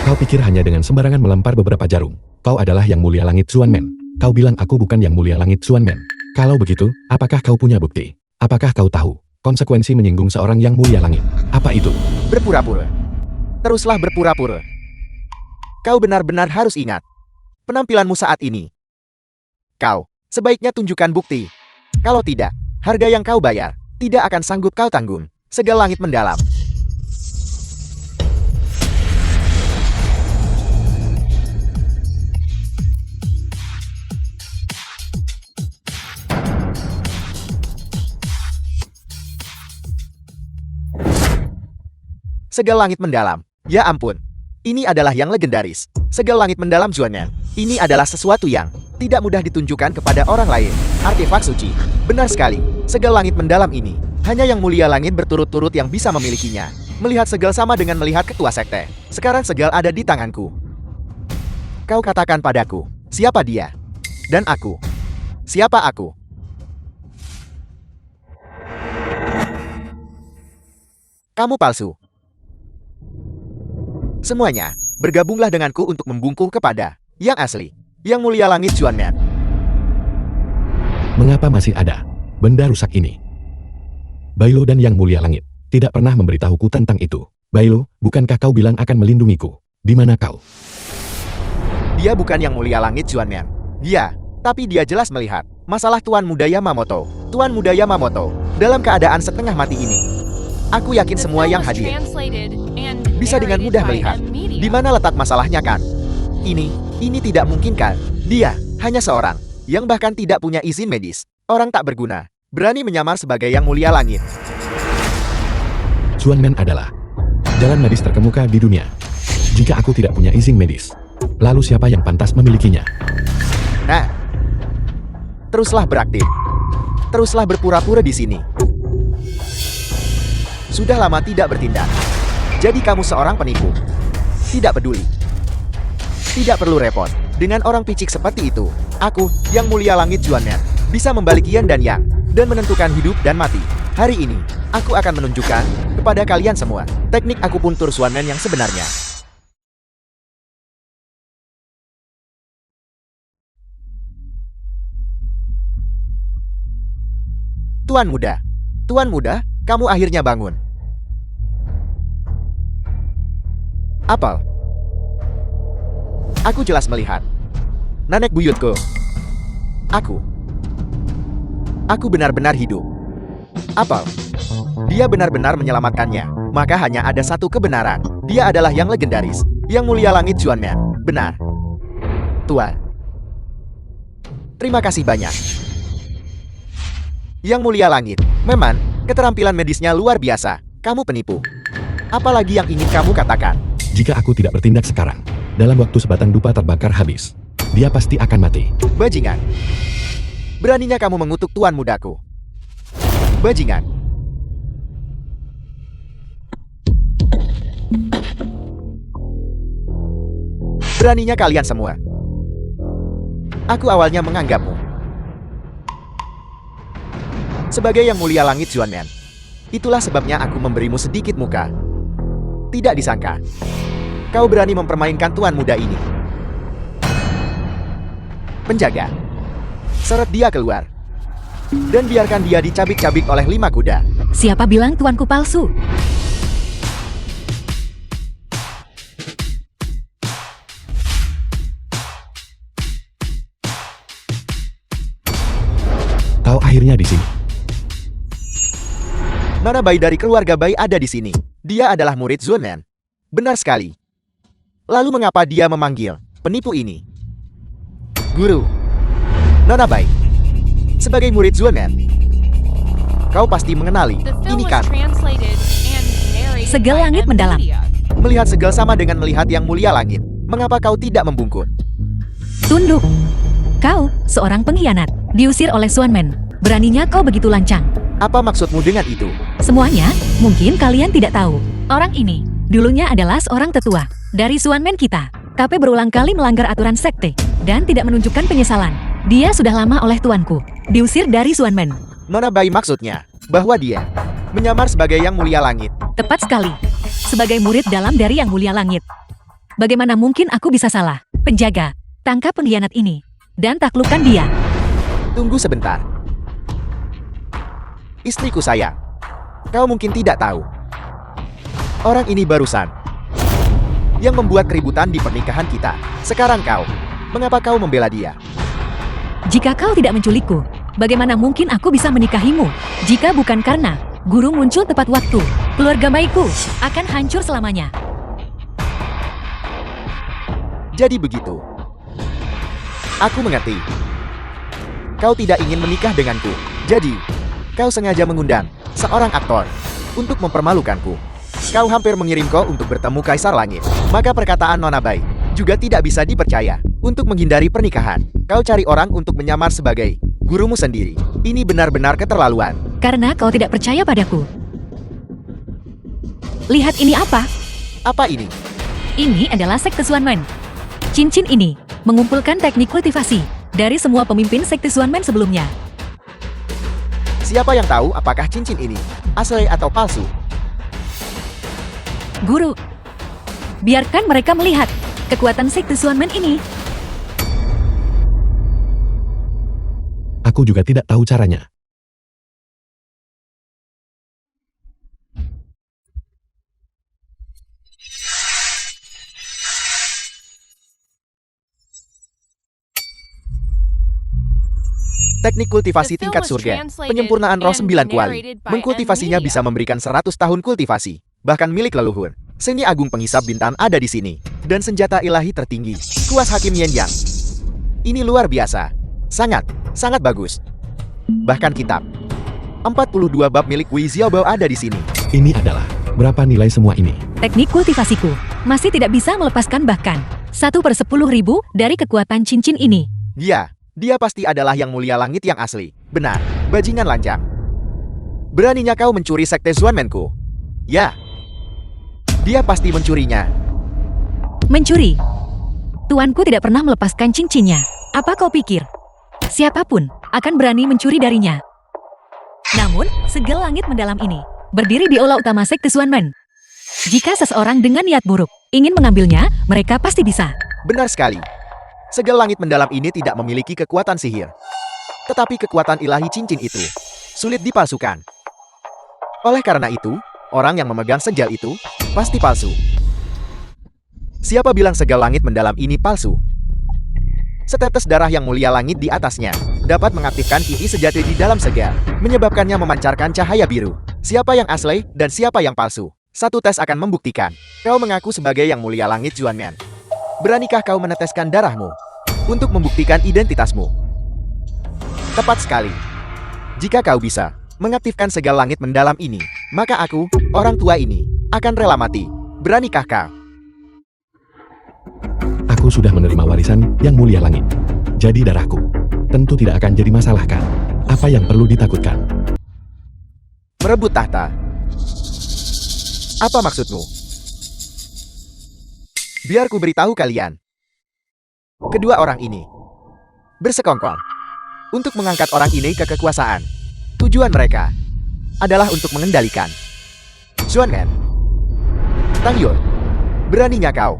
Kau pikir hanya dengan sembarangan melempar beberapa jarum, kau adalah yang mulia langit Xuanmen. Kau bilang aku bukan yang mulia langit Xuanmen. Kalau begitu, apakah kau punya bukti? Apakah kau tahu konsekuensi menyinggung seorang yang mulia langit? Apa itu? Berpura-pura. Teruslah berpura-pura. Kau benar-benar harus ingat penampilanmu saat ini. Kau sebaiknya tunjukkan bukti. Kalau tidak, harga yang kau bayar tidak akan sanggup kau tanggung. Segel langit mendalam. Segel langit mendalam. Ya ampun. Ini adalah yang legendaris. Segel langit mendalam Xuanmen. Ini adalah sesuatu yang tidak mudah ditunjukkan kepada orang lain. Artefak suci. Benar sekali. Segel langit mendalam ini hanya yang mulia langit berturut-turut yang bisa memilikinya. Melihat segel sama dengan melihat ketua sekte. Sekarang segel ada di tanganku. Kau katakan padaku, siapa dia? Dan aku. Siapa aku? Kamu palsu. Semuanya, bergabunglah denganku untuk membungkuk kepada yang asli, yang mulia langit Xuanmen. Mengapa masih ada benda rusak ini? Bailu dan yang mulia langit tidak pernah memberitahuku tentang itu. Bailu, bukankah kau bilang akan melindungiku? Di mana kau? Dia bukan yang mulia langit Xuanmen. Dia, tapi dia jelas melihat masalah Tuan Muda Yamamoto. Tuan Muda Yamamoto dalam keadaan setengah mati ini. Aku yakin The semua film yang was hadir translated and bisa dengan narrated mudah by melihat M Media. di mana letak masalahnya kan. Ini tidak mungkin kan. Dia hanya seorang yang bahkan tidak punya izin medis. Orang tak berguna, berani menyamar sebagai yang mulia langit. Xuanmen adalah jalan medis terkemuka di dunia. Jika aku tidak punya izin medis, lalu siapa yang pantas memilikinya? Nah, teruslah beraktif. Teruslah berpura-pura di sini. Sudah lama tidak bertindak. Jadi kamu seorang penipu. Tidak peduli. Tidak perlu repot. Dengan orang picik seperti itu, aku, yang mulia langit Xuanmen, bisa membalik yin dan yang, dan menentukan hidup dan mati. Hari ini, aku akan menunjukkan kepada kalian semua teknik akupuntur Xuanmen yang sebenarnya. Tuan Muda, kamu akhirnya bangun. Apel. Aku jelas melihat. Nenek buyutku. Aku benar-benar hidup. Apel. Dia benar-benar menyelamatkannya. Maka hanya ada satu kebenaran. Dia adalah yang legendaris. Yang mulia langit Xuanmen. Benar. Tuan. Terima kasih banyak. Yang mulia langit. Memang, keterampilan medisnya luar biasa. Kamu penipu. Apalagi yang ingin kamu katakan? Jika aku tidak bertindak sekarang, dalam waktu sebatang dupa terbakar habis, dia pasti akan mati. Bajingan. Beraninya kamu mengutuk tuan mudaku. Bajingan. Beraninya kalian semua. Aku awalnya menganggapmu sebagai yang mulia langit Xuanmen. Itulah sebabnya aku memberimu sedikit muka. Tidak disangka kau berani mempermainkan tuan muda ini. Penjaga, seret dia keluar. Dan biarkan dia dicabik-cabik oleh 5 kuda. Siapa bilang tuanku palsu? Kau akhirnya di sini. Nona bayi dari keluarga bayi ada di sini. Dia adalah murid Xuanmen. Benar sekali. Lalu mengapa dia memanggil penipu ini guru? Nona bayi, sebagai murid Xuanmen, kau pasti mengenali The film ini was kan? translated and narrated Segel by langit M mendalam. Media. Melihat segel sama dengan melihat yang mulia langit. Mengapa kau tidak membungkuk? Tunduk. Kau, seorang pengkhianat, diusir oleh Xuanmen. Beraninya kau begitu lancang. Apa maksudmu dengan itu? Semuanya, mungkin kalian tidak tahu. Orang ini, dulunya adalah seorang tetua dari Xuanmen kita. KP berulang kali melanggar aturan sekte, dan tidak menunjukkan penyesalan. Dia sudah lama oleh tuanku, diusir dari Xuanmen. Nona Bai maksudnya, bahwa dia menyamar sebagai Yang Mulia Langit. Tepat sekali. Sebagai murid dalam dari Yang Mulia Langit. Bagaimana mungkin aku bisa salah? Penjaga, tangkap pengkhianat ini. Dan taklukkan dia. Tunggu sebentar. Istriku sayang, kau mungkin tidak tahu. Orang ini barusan yang membuat keributan di pernikahan kita. Sekarang mengapa kau membela dia? Jika kau tidak menculikku, bagaimana mungkin aku bisa menikahimu? Jika bukan karena guru muncul tepat waktu, keluarga baikku akan hancur selamanya. Jadi begitu. Aku mengerti. Kau tidak ingin menikah denganku. Jadi, kau sengaja mengundang seorang aktor untuk mempermalukanku. Kau hampir mengirimku untuk bertemu Kaisar Langit. Maka perkataan Nona Bai juga tidak bisa dipercaya. Untuk menghindari pernikahan, kau cari orang untuk menyamar sebagai gurumu sendiri. Ini benar-benar keterlaluan. Karena kau tidak percaya padaku. Lihat ini apa? Apa ini? Ini adalah sekte Xuanmen. Cincin ini mengumpulkan teknik kultivasi dari semua pemimpin sekte Xuanmen sebelumnya. Siapa yang tahu apakah cincin ini asli atau palsu? Guru, biarkan mereka melihat kekuatan sekte Xuanmen ini. Aku juga tidak tahu caranya. Teknik kultivasi tingkat surga, penyempurnaan roh 9 kuali. Mengkultivasinya bisa memberikan 100 tahun kultivasi, bahkan milik leluhur. Seni Agung Penghisap Bintang ada di sini, dan senjata ilahi tertinggi, kuas Hakim Yen Yang. Ini luar biasa, sangat bagus. Bahkan kitab 42 bab milik Wei Xiaobao ada di sini. Ini adalah berapa nilai semua ini? Teknik kultivasiku masih tidak bisa melepaskan bahkan 1/10.000 dari kekuatan cincin ini. Dia pasti adalah Yang Mulia Langit yang asli. Benar, bajingan lancang. Beraninya kau mencuri sekte Xuanmenku? Ya, dia pasti mencurinya. Mencuri? Tuanku tidak pernah melepaskan cincinnya. Apa kau pikir siapapun akan berani mencuri darinya? Namun, segel langit mendalam ini berdiri di aula utama sekte Xuanmen. Jika seseorang dengan niat buruk ingin mengambilnya, mereka pasti bisa. Benar sekali. Segel langit mendalam ini tidak memiliki kekuatan sihir. Tetapi kekuatan ilahi cincin itu sulit dipalsukan. Oleh karena itu, orang yang memegang segel itu pasti palsu. Siapa bilang segel langit mendalam ini palsu? Setetes darah Yang Mulia Langit di atasnya dapat mengaktifkan ki sejati di dalam segel, menyebabkannya memancarkan cahaya biru. Siapa yang asli dan siapa yang palsu? Satu tes akan membuktikan. Kau mengaku sebagai Yang Mulia Langit Xuanmen. Beranikah kau meneteskan darahmu untuk membuktikan identitasmu? Tepat sekali. Jika kau bisa mengaktifkan segel langit mendalam ini, maka aku, orang tua ini, akan rela mati. Beranikah kau? Aku sudah menerima warisan Yang Mulia Langit. Jadi darahku tentu tidak akan jadi masalah kan? Apa yang perlu ditakutkan? Merebut tahta. Apa maksudmu? Biar ku beritahu kalian. Kedua orang ini bersekongkol untuk mengangkat orang ini ke kekuasaan. Tujuan mereka adalah untuk mengendalikan Xuanmen. Tang Yun, beraninya kau?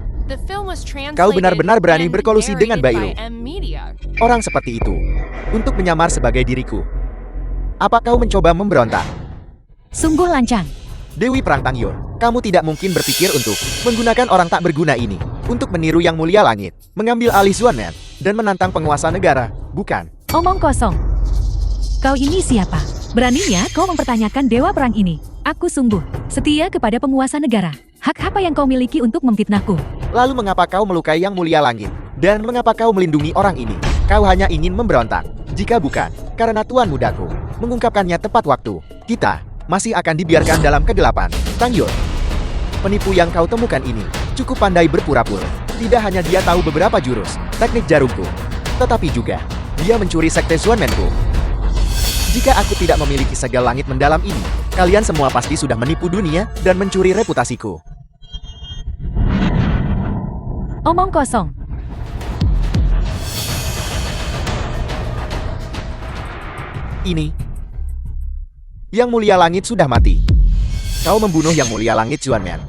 Kau benar-benar berani berkolusi dengan Bailu. Orang seperti itu untuk menyamar sebagai diriku. Apa kau mencoba memberontak? Sungguh lancang. Dewi Perang Tang Yun, kamu tidak mungkin berpikir untuk menggunakan orang tak berguna ini untuk meniru Yang Mulia Langit, mengambil alih Xuanmen, dan menantang penguasa negara, bukan? Omong kosong. Kau ini siapa? Beraninya kau mempertanyakan Dewa Perang ini? Aku sungguh setia kepada penguasa negara. Hak apa yang kau miliki untuk memfitnahku? Lalu mengapa kau melukai Yang Mulia Langit? Dan mengapa kau melindungi orang ini? Kau hanya ingin memberontak. Jika bukan karena Tuan Mudaku mengungkapkannya tepat waktu, kita masih akan dibiarkan dalam kegelapan. Tang Yun, penipu yang kau temukan ini cukup pandai berpura-pura. Tidak hanya dia tahu beberapa jurus teknik jarumku, tetapi juga dia mencuri sekte Xuanmenku. Jika aku tidak memiliki segel langit mendalam ini, kalian semua pasti sudah menipu dunia dan mencuri reputasiku. Omong kosong. Yang Mulia Langit sudah mati. Kau membunuh Yang Mulia Langit, Xuanmen.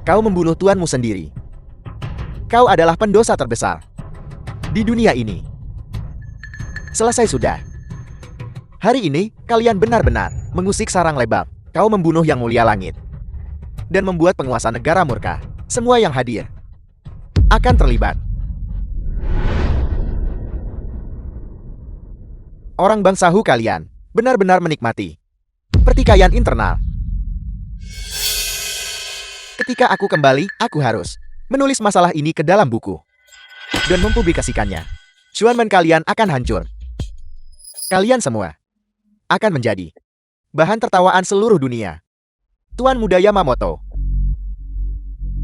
Kau membunuh tuanmu sendiri. Kau adalah pendosa terbesar di dunia ini. Selesai sudah. Hari ini, kalian benar-benar mengusik sarang lebab. Kau membunuh Yang Mulia Langit dan membuat penguasa negara murka. Semua yang hadir akan terlibat. Orang bangsa Hu kalian benar-benar menikmati pertikaian internal. Ketika aku kembali, aku harus menulis masalah ini ke dalam buku dan mempublikasikannya. Xuanmen kalian akan hancur. Kalian semua akan menjadi bahan tertawaan seluruh dunia. Tuan Muda Yamamoto,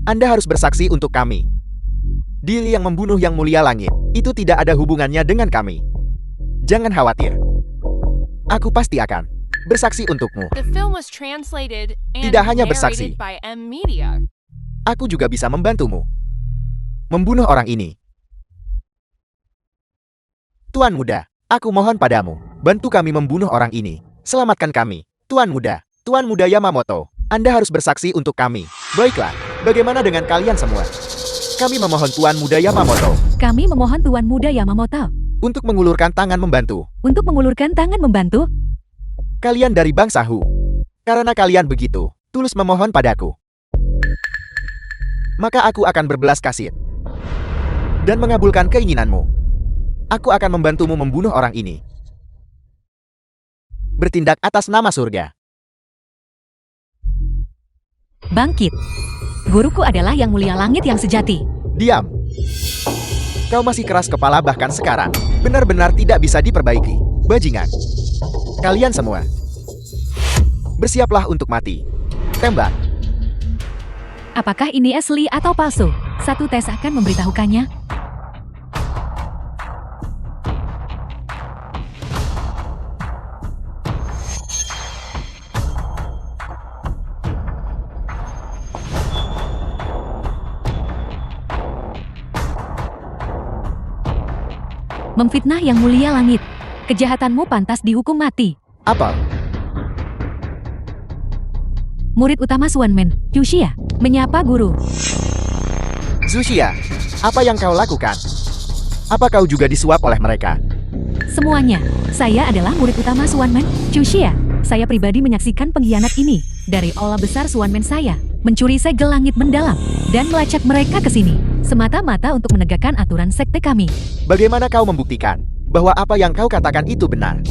Anda harus bersaksi untuk kami. Deal yang membunuh Yang Mulia Langit itu tidak ada hubungannya dengan kami. Jangan khawatir. Aku pasti akan bersaksi untukmu. The film was translated and Tidak hanya bersaksi. narrated by M Media. Aku juga bisa membantumu membunuh orang ini. Tuan Muda, aku mohon padamu, bantu kami membunuh orang ini. Selamatkan kami. Tuan Muda Yamamoto, Anda harus bersaksi untuk kami. Baiklah, bagaimana dengan kalian semua? Kami memohon Tuan Muda Yamamoto Kami memohon Tuan Muda Yamamoto untuk mengulurkan tangan membantu. untuk mengulurkan tangan membantu. Kalian dari bangsa Hu. Karena kalian begitu tulus memohon padaku, maka aku akan berbelas kasih dan mengabulkan keinginanmu. Aku akan membantumu membunuh orang ini. Bertindak atas nama surga. Bangkit. Guruku adalah Yang Mulia Langit yang sejati. Diam. Kau masih keras kepala bahkan sekarang. Benar-benar tidak bisa diperbaiki. Bajingan. Kalian semua. Bersiaplah untuk mati. Tembak. Apakah ini asli atau palsu? Satu tes akan memberitahukannya. Memfitnah Yang Mulia Langit. Kejahatanmu pantas dihukum mati. Apa? Murid utama Xuanmen, Yuxia, menyapa guru. Zuxia, apa yang kau lakukan? Apa kau juga disuap oleh mereka? Semuanya, saya adalah murid utama Xuanmen, Yuxia. Saya pribadi menyaksikan pengkhianat ini dari aula besar Xuanmen saya, mencuri segel langit mendalam, dan melacak mereka ke sini, semata-mata untuk menegakkan aturan sekte kami. Bagaimana kau membuktikan bahwa apa yang kau katakan itu benar?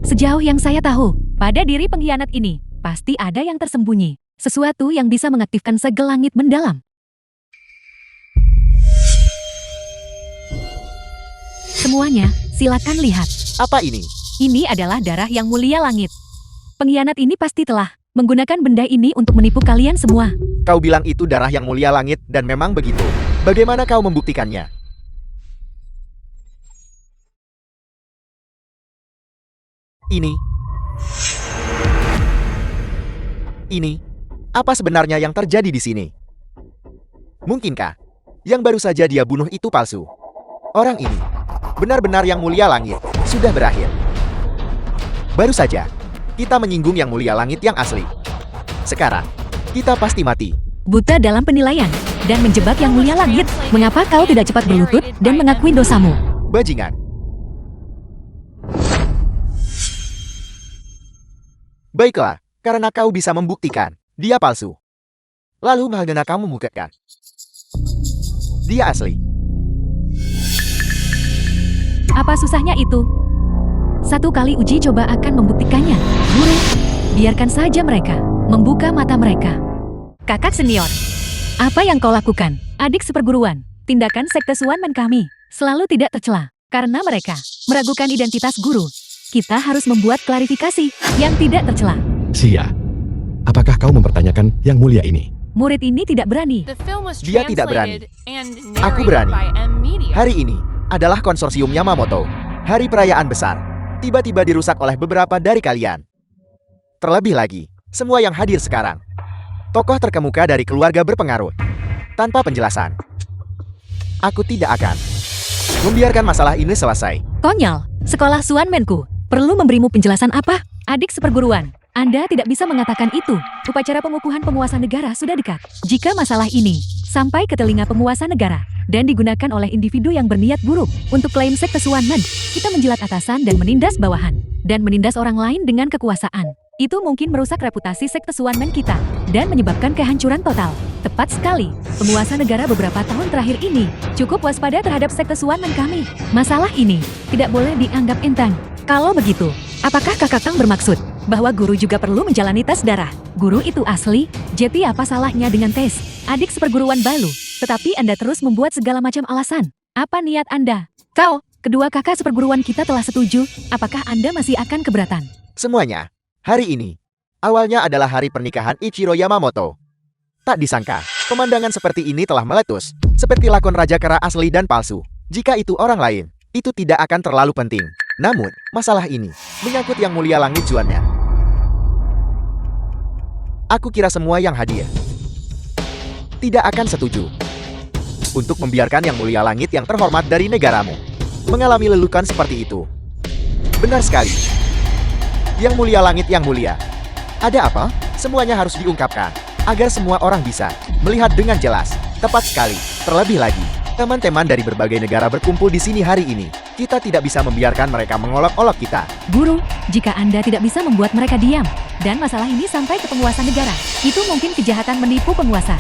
Sejauh yang saya tahu, pada diri pengkhianat ini, pasti ada yang tersembunyi. Sesuatu yang bisa mengaktifkan segel langit mendalam. Semuanya, silakan lihat. Apa ini? Ini adalah darah Yang Mulia Langit. Pengkhianat ini pasti telah menggunakan benda ini untuk menipu kalian semua. Kau bilang itu darah Yang Mulia Langit dan memang begitu. Bagaimana kau membuktikannya? Ini. Apa sebenarnya yang terjadi di sini? Mungkinkah yang baru saja dia bunuh itu palsu? Orang ini benar-benar Yang Mulia Langit sudah berakhir. Baru saja kita menyinggung Yang Mulia Langit yang asli. Sekarang kita pasti mati. Buta dalam penilaian dan menjebak Yang Mulia Langit. Mengapa kau tidak cepat berlutut dan mengakui dosamu? Bajingan. Baiklah, karena kau bisa membuktikan dia palsu. Lalu bagaimana kamu membuktikan dia asli? Apa susahnya itu? Satu kali uji coba akan membuktikannya. Guru, biarkan saja mereka membuka mata mereka. Kakak senior, apa yang kau lakukan? Adik seperguruan, tindakan sekte Xuanmen kami selalu tidak tercela karena mereka meragukan identitas guru. Kita harus membuat klarifikasi yang tidak tercela. Xia, apakah kau mempertanyakan Yang Mulia ini? Murid ini tidak berani. The film was Dia tidak berani. translated and Aku narrated berani. by M Media. Hari ini adalah konsorsium Yamamoto. Hari perayaan besar. Tiba-tiba dirusak oleh beberapa dari kalian. Terlebih lagi, semua yang hadir sekarang. Tokoh terkemuka dari keluarga berpengaruh. Tanpa penjelasan. Aku tidak akan membiarkan masalah ini selesai. Konyol, sekolah Xuanmenku perlu memberimu penjelasan apa? Adik seperguruan, Anda tidak bisa mengatakan itu. Upacara pengukuhan penguasa negara sudah dekat. Jika masalah ini sampai ke telinga penguasa negara dan digunakan oleh individu yang berniat buruk untuk klaim sekte Suanmen, kita menjilat atasan dan menindas bawahan, dan menindas orang lain dengan kekuasaan. Itu mungkin merusak reputasi sekte Suanmen kita dan menyebabkan kehancuran total. Tepat sekali, penguasa negara beberapa tahun terakhir ini cukup waspada terhadap sekte Suanmen kami. Masalah ini tidak boleh dianggap enteng. Kalau begitu, apakah Kakak Tang bermaksud bahwa guru juga perlu menjalani tes darah? Guru itu asli, jadi apa salahnya dengan tes? Adik seperguruan Balu, tetapi Anda terus membuat segala macam alasan. Apa niat Anda? Kau, kedua kakak seperguruan kita telah setuju, apakah Anda masih akan keberatan? Semuanya, hari ini, awalnya adalah hari pernikahan Ichiro Yamamoto. Tak disangka, pemandangan seperti ini telah meletus, seperti lakon Raja Kera asli dan palsu. Jika itu orang lain, itu tidak akan terlalu penting. Namun, masalah ini menyangkut Yang Mulia Langit Juanmen. Aku kira semua yang hadir tidak akan setuju untuk membiarkan Yang Mulia Langit yang terhormat dari negaramu mengalami lelukan seperti itu. Benar sekali. Yang Mulia Langit yang mulia. Ada apa? Semuanya harus diungkapkan agar semua orang bisa melihat dengan jelas. Tepat sekali. Terlebih lagi, teman-teman dari berbagai negara berkumpul di sini hari ini. Kita tidak bisa membiarkan mereka mengolok-olok kita. Guru, jika Anda tidak bisa membuat mereka diam, dan masalah ini sampai ke penguasa negara, itu mungkin kejahatan menipu penguasa.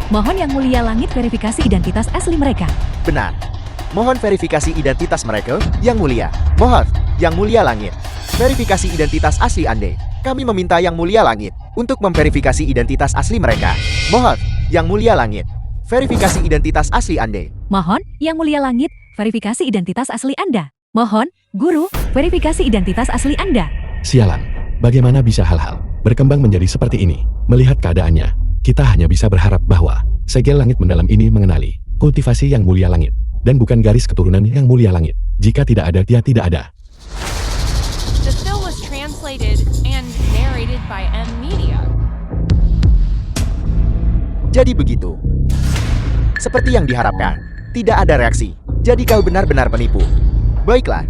Mohon Yang Mulia Langit verifikasi identitas asli mereka. Benar. Mohon verifikasi identitas mereka, Yang Mulia. Mohon, Yang Mulia Langit. Verifikasi identitas asli Anda. Kami meminta Yang Mulia Langit untuk memverifikasi identitas asli mereka. Mohon, Yang Mulia Langit. Verifikasi identitas asli Anda. Mohon, Yang Mulia Langit, verifikasi identitas asli Anda. Mohon, Guru, verifikasi identitas asli Anda. Sialan, bagaimana bisa hal-hal berkembang menjadi seperti ini? Melihat keadaannya, kita hanya bisa berharap bahwa segel langit mendalam ini mengenali kultivasi Yang Mulia Langit, dan bukan garis keturunan Yang Mulia Langit. Jika tidak ada, dia tidak ada. The film was translated and narrated by M Media. Jadi begitu. Seperti yang diharapkan, tidak ada reaksi. Jadi kau benar-benar penipu. Baiklah.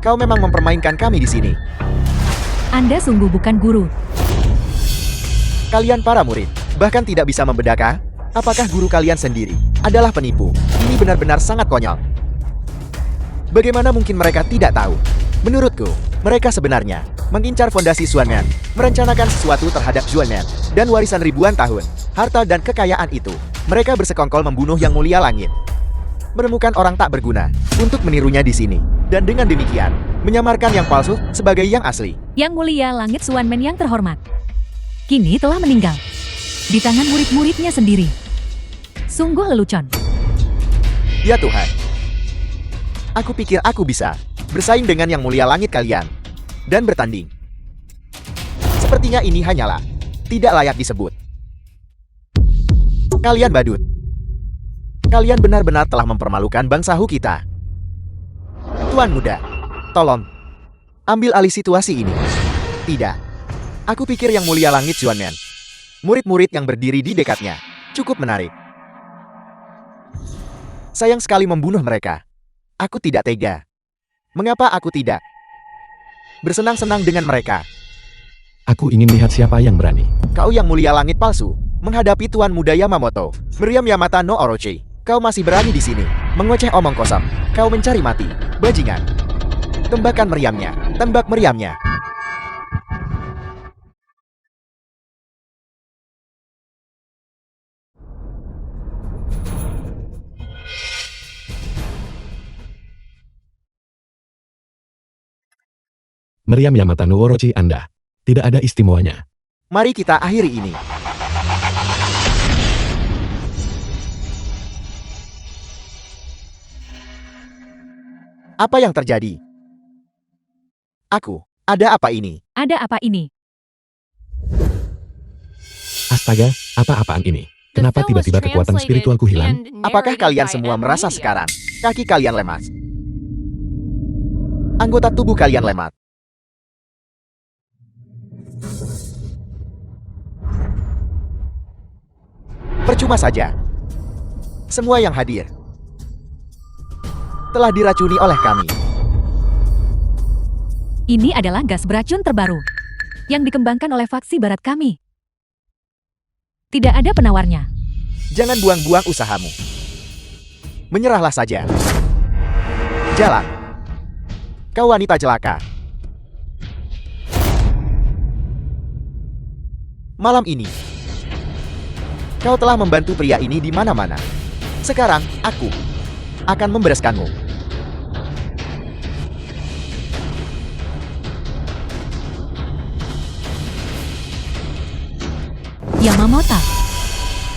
Kau memang mempermainkan kami di sini. Anda sungguh bukan guru. Kalian para murid, bahkan tidak bisa membedakan apakah guru kalian sendiri adalah penipu. Ini benar-benar sangat konyol. Bagaimana mungkin mereka tidak tahu? Menurutku, mereka sebenarnya mengincar fondasi Suanmen, merencanakan sesuatu terhadap Juanmen, dan warisan ribuan tahun, harta dan kekayaan itu. Mereka bersekongkol membunuh Yang Mulia Langit. Menemukan orang tak berguna untuk menirunya di sini. Dan dengan demikian, menyamarkan yang palsu sebagai yang asli. Yang Mulia Langit Suanmen yang terhormat kini telah meninggal di tangan murid-muridnya sendiri. Sungguh lelucon. Ya Tuhan. Aku pikir aku bisa bersaing dengan Yang Mulia Langit kalian dan bertanding. Sepertinya ini hanyalah tidak layak disebut. Kalian badut. Kalian benar-benar telah mempermalukan bangsahu kita. Tuan muda, tolong ambil alih situasi ini. Tidak. Aku pikir Yang Mulia Langit Juanmen, murid-murid yang berdiri di dekatnya, cukup menarik. Sayang sekali membunuh mereka. Aku tidak tega. Mengapa aku tidak bersenang-senang dengan mereka? Aku ingin lihat siapa yang berani. Kau Yang Mulia Langit palsu, menghadapi Tuan Muda Yamamoto, Meriam Yamata no Orochi. Kau masih berani di sini, mengoceh omong kosong. Kau mencari mati, bajingan. Tembakan meriamnya, tembak meriamnya. Meriam Yamata no Orochi Anda. Tidak ada istimewanya. Mari kita akhiri ini. Apa yang terjadi? Aku, ada apa ini? Ada apa ini? Astaga, apa-apaan ini? Kenapa tiba-tiba kekuatan spiritualku hilang? Apakah kalian semua merasa sekarang kaki kalian lemas? Anggota tubuh kalian lemah. Percuma saja. Semua yang hadir telah diracuni oleh kami. Ini adalah gas beracun terbaru yang dikembangkan oleh faksi barat kami. Tidak ada penawarnya. Jangan buang-buang usahamu. Menyerahlah saja. Jalan. Kau wanita celaka. Malam ini, kau telah membantu pria ini di mana-mana. Sekarang, aku akan membereskanmu. Yamamoto,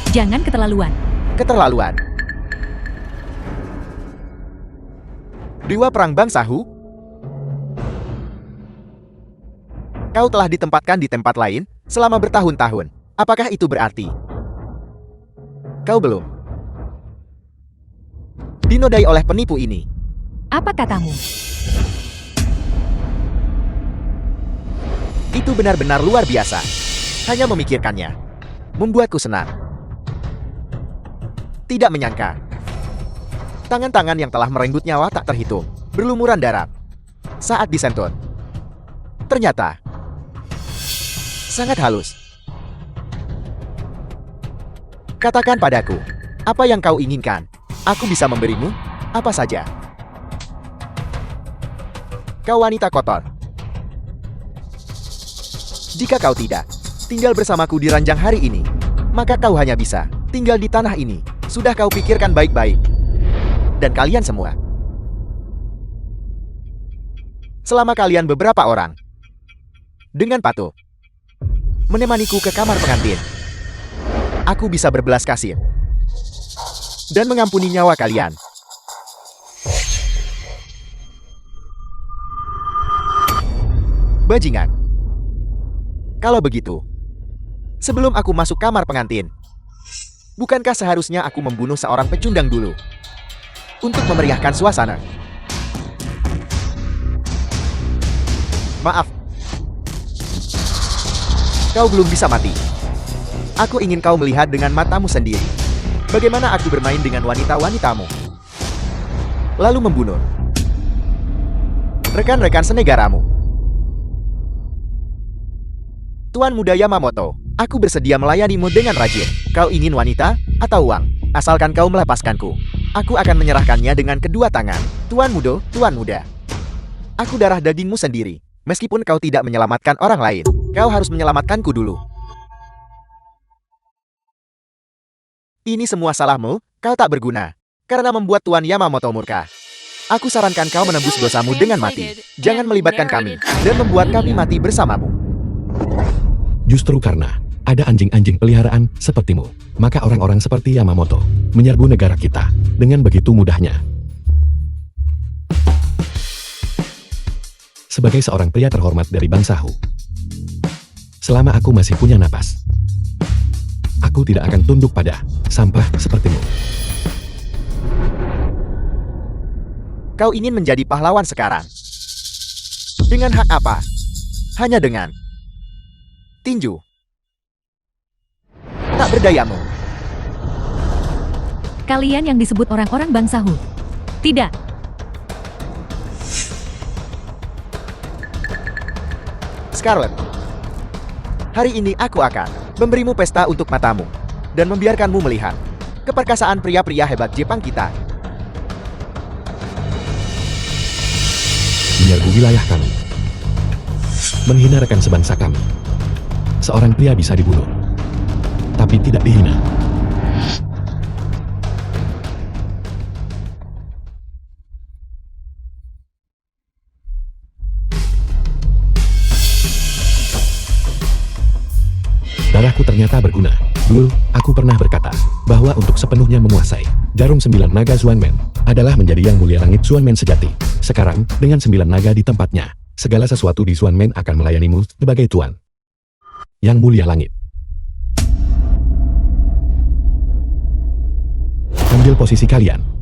jangan keterlaluan. Keterlaluan. Dewa Perang Bangsa Hu? Kau telah ditempatkan di tempat lain selama bertahun-tahun. Apakah itu berarti kau belum dinodai oleh penipu ini? Apa katamu? Itu benar-benar luar biasa. Hanya memikirkannya membuatku senang. Tidak menyangka tangan-tangan yang telah merenggut nyawa tak terhitung berlumuran darah saat disentuh. Ternyata sangat halus. Katakan padaku, apa yang kau inginkan? Aku bisa memberimu apa saja. Kau wanita kotor. Jika kau tidak tinggal bersamaku di ranjang hari ini, maka kau hanya bisa tinggal di tanah ini. Sudah kau pikirkan baik-baik. Dan kalian semua. Selama kalian beberapa orang dengan patuh menemaniku ke kamar pengantin, aku bisa berbelas kasih dan mengampuni nyawa kalian. Bajingan. Kalau begitu, sebelum aku masuk kamar pengantin, bukankah seharusnya aku membunuh seorang pecundang dulu untuk memeriahkan suasana? Maaf. Kau belum bisa mati. Aku ingin kau melihat dengan matamu sendiri bagaimana aku bermain dengan wanita-wanitamu, lalu membunuh rekan-rekan senegaramu. Tuan Muda Yamamoto, aku bersedia melayanimu dengan rajin. Kau ingin wanita atau uang? Asalkan kau melepaskanku, aku akan menyerahkannya dengan kedua tangan. Tuan Muda. Aku darah dagingmu sendiri. Meskipun kau tidak menyelamatkan orang lain, kau harus menyelamatkanku dulu. Ini semua salahmu, kau tak berguna. Karena membuat Tuan Yamamoto murka. Aku sarankan kau menembus dosamu dengan mati. Jangan melibatkan kami, dan membuat kami mati bersamamu. Justru karena ada anjing-anjing peliharaan sepertimu, maka orang-orang seperti Yamamoto menyerbu negara kita dengan begitu mudahnya. Sebagai seorang pria terhormat dari bangsa Hu, selama aku masih punya napas, aku tidak akan tunduk pada sampah sepertimu. Kau ingin menjadi pahlawan sekarang? Dengan hak apa? Hanya dengan tinju. Tak berdayamu. Kalian yang disebut orang-orang bangsa Hu. Tidak. Scarlet, hari ini aku akan memberimu pesta untuk matamu dan membiarkanmu melihat keperkasaan pria-pria hebat Jepang kita. Menyerbu wilayah kami, menghina rekan sebangsa kami. Seorang pria bisa dibunuh, tapi tidak dihina. Darahku ternyata berguna. Dulu, aku pernah berkata bahwa untuk sepenuhnya menguasai jarum 9 naga Xuanmen adalah menjadi yang mulia langit Xuanmen sejati. Sekarang, dengan 9 naga di tempatnya, segala sesuatu di Xuanmen akan melayanimu sebagai tuan yang mulia langit. Ambil posisi kalian.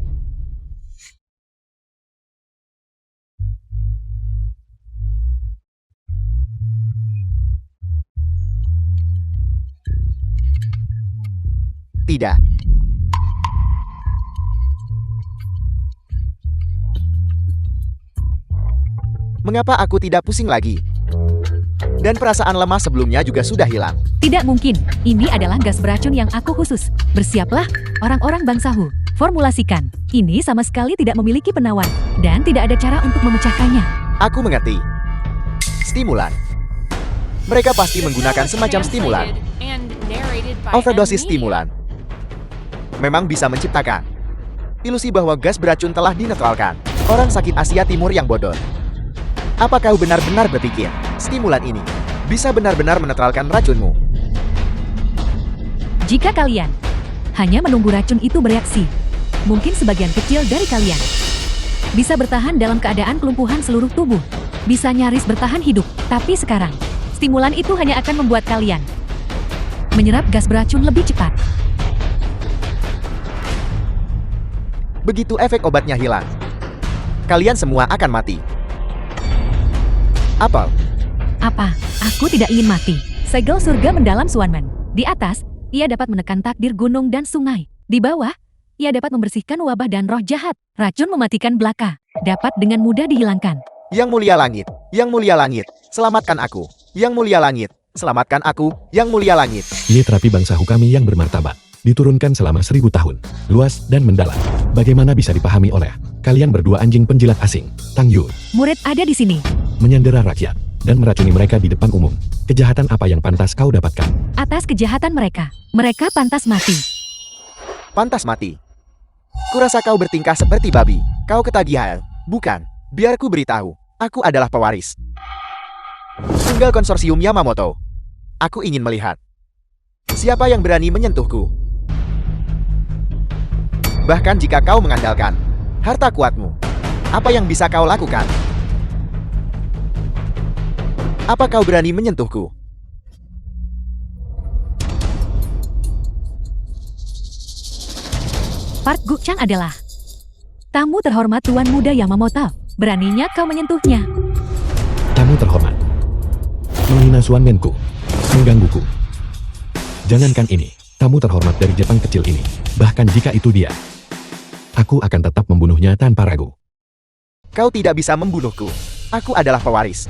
Tidak. Mengapa aku tidak pusing lagi? Dan perasaan lemah sebelumnya juga sudah hilang. Tidak mungkin, ini adalah gas beracun yang aku khusus. Bersiaplah, orang-orang bangsa Hu. Formulasikan, ini sama sekali tidak memiliki penawar, dan tidak ada cara untuk memecahkannya. Aku mengerti. Stimulan. Mereka pasti The film menggunakan was semacam stimulan. translated and narrated by Overdosis M. Media. stimulan memang bisa menciptakan ilusi bahwa gas beracun telah dinetralkan. Orang sakit Asia Timur yang bodoh. Apa kau benar-benar berpikir stimulan ini bisa benar-benar menetralkan racunmu? Jika kalian hanya menunggu racun itu bereaksi, mungkin sebagian kecil dari kalian bisa bertahan dalam keadaan kelumpuhan seluruh tubuh, bisa nyaris bertahan hidup. Tapi sekarang, stimulan itu hanya akan membuat kalian menyerap gas beracun lebih cepat. Begitu efek obatnya hilang, kalian semua akan mati. Apel, Apa? Aku tidak ingin mati. Segel surga mendalam Suanmen. Di atas, ia dapat menekan takdir gunung dan sungai. Di bawah, ia dapat membersihkan wabah dan roh jahat. Racun mematikan belaka. Dapat dengan mudah dihilangkan. Yang Mulia Langit, Yang Mulia Langit, selamatkan aku. Yang Mulia Langit, selamatkan aku. Yang Mulia Langit. Ye terapi bangsa Hu kami yang bermartabat. Diturunkan selama 1000 tahun. Luas dan mendalam. Bagaimana bisa dipahami oleh kalian berdua anjing penjilat asing? Tang Yu Murid ada di sini. menyandera rakyat dan meracuni mereka di depan umum. Kejahatan apa yang pantas kau dapatkan? Atas kejahatan mereka, mereka pantas mati. Pantas mati. Kurasa kau bertingkah seperti babi. Kau ketagihan. Bukan. Biar ku beritahu. Aku adalah pewaris. Tunggal konsorsium Yamamoto. Aku ingin melihat. Siapa yang berani menyentuhku? Bahkan jika kau mengandalkan harta kuatmu, apa yang bisa kau lakukan? Apa kau berani menyentuhku? Park Gu-chang adalah tamu terhormat Tuan Muda Yamamoto. Beraninya kau menyentuhnya. Tamu terhormat. Menghina Suanmenku. Menggangguku. Jangankan ini, tamu terhormat dari Jepang kecil ini. Bahkan jika itu dia, aku akan tetap membunuhnya tanpa ragu. Kau tidak bisa membunuhku. Aku adalah pewaris.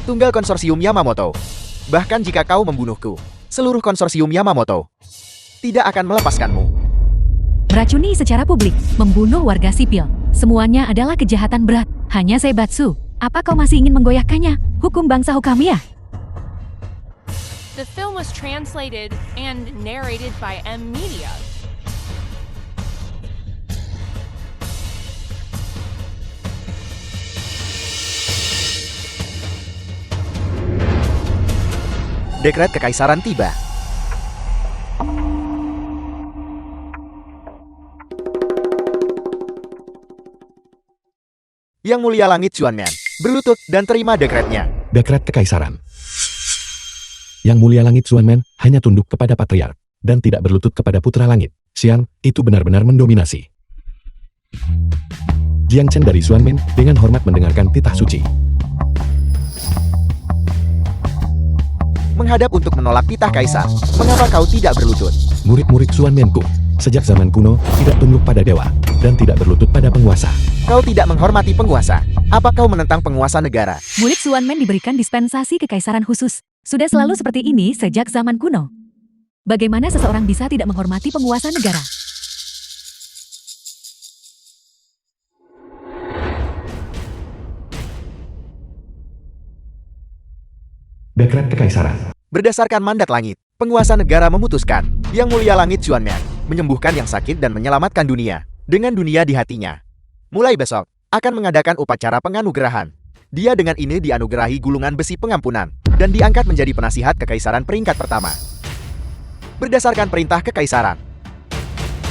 Tunggal konsorsium Yamamoto. Bahkan jika kau membunuhku, seluruh konsorsium Yamamoto tidak akan melepaskanmu. Meracuni secara publik, membunuh warga sipil. Semuanya adalah kejahatan berat. Hanya Seibatsu. Apa kau masih ingin menggoyahkannya? Hukum bangsa Hokamiya. The film was translated and narrated by M. Media. Dekret kekaisaran tiba. Yang Mulia Langit Xuanmen, berlutut dan terima dekretnya. Dekret Kekaisaran. Yang Mulia Langit Xuanmen hanya tunduk kepada patriark dan tidak berlutut kepada putra langit. Xian, itu benar-benar mendominasi. Jiang Chen dari Xuanmen dengan hormat mendengarkan titah suci. Menghadap untuk menolak titah kaisar. Mengapa kau tidak berlutut? Murid-murid Xuanmenku, sejak zaman kuno, tidak tunduk pada dewa dan tidak berlutut pada penguasa. Kau tidak menghormati penguasa. Apa kau menentang penguasa negara? Murid Xuanmen diberikan dispensasi kekaisaran khusus. Sudah selalu seperti ini sejak zaman kuno. Bagaimana seseorang bisa tidak menghormati penguasa negara? Dekret Kekaisaran. Berdasarkan mandat langit, penguasa negara memutuskan Yang Mulia Langit Xuanmen menyembuhkan yang sakit dan menyelamatkan dunia dengan dunia di hatinya. Mulai besok, akan mengadakan upacara penganugerahan. Dia dengan ini dianugerahi gulungan besi pengampunan dan diangkat menjadi penasihat kekaisaran peringkat pertama. Berdasarkan perintah kekaisaran,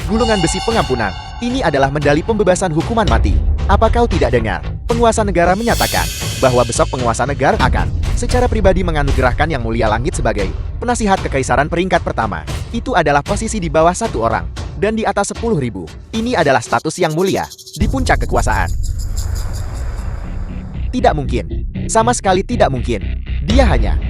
gulungan besi pengampunan ini adalah medali pembebasan hukuman mati. Apa kau tidak dengar? Penguasa negara menyatakan bahwa besok penguasa negara akan secara pribadi menganugerahkan Yang Mulia Langit sebagai penasihat kekaisaran peringkat pertama. Itu adalah posisi di bawah 1 orang dan di atas 10.000. Ini adalah status yang mulia di puncak kekuasaan. Tidak mungkin. Sama sekali tidak mungkin. Dia hanya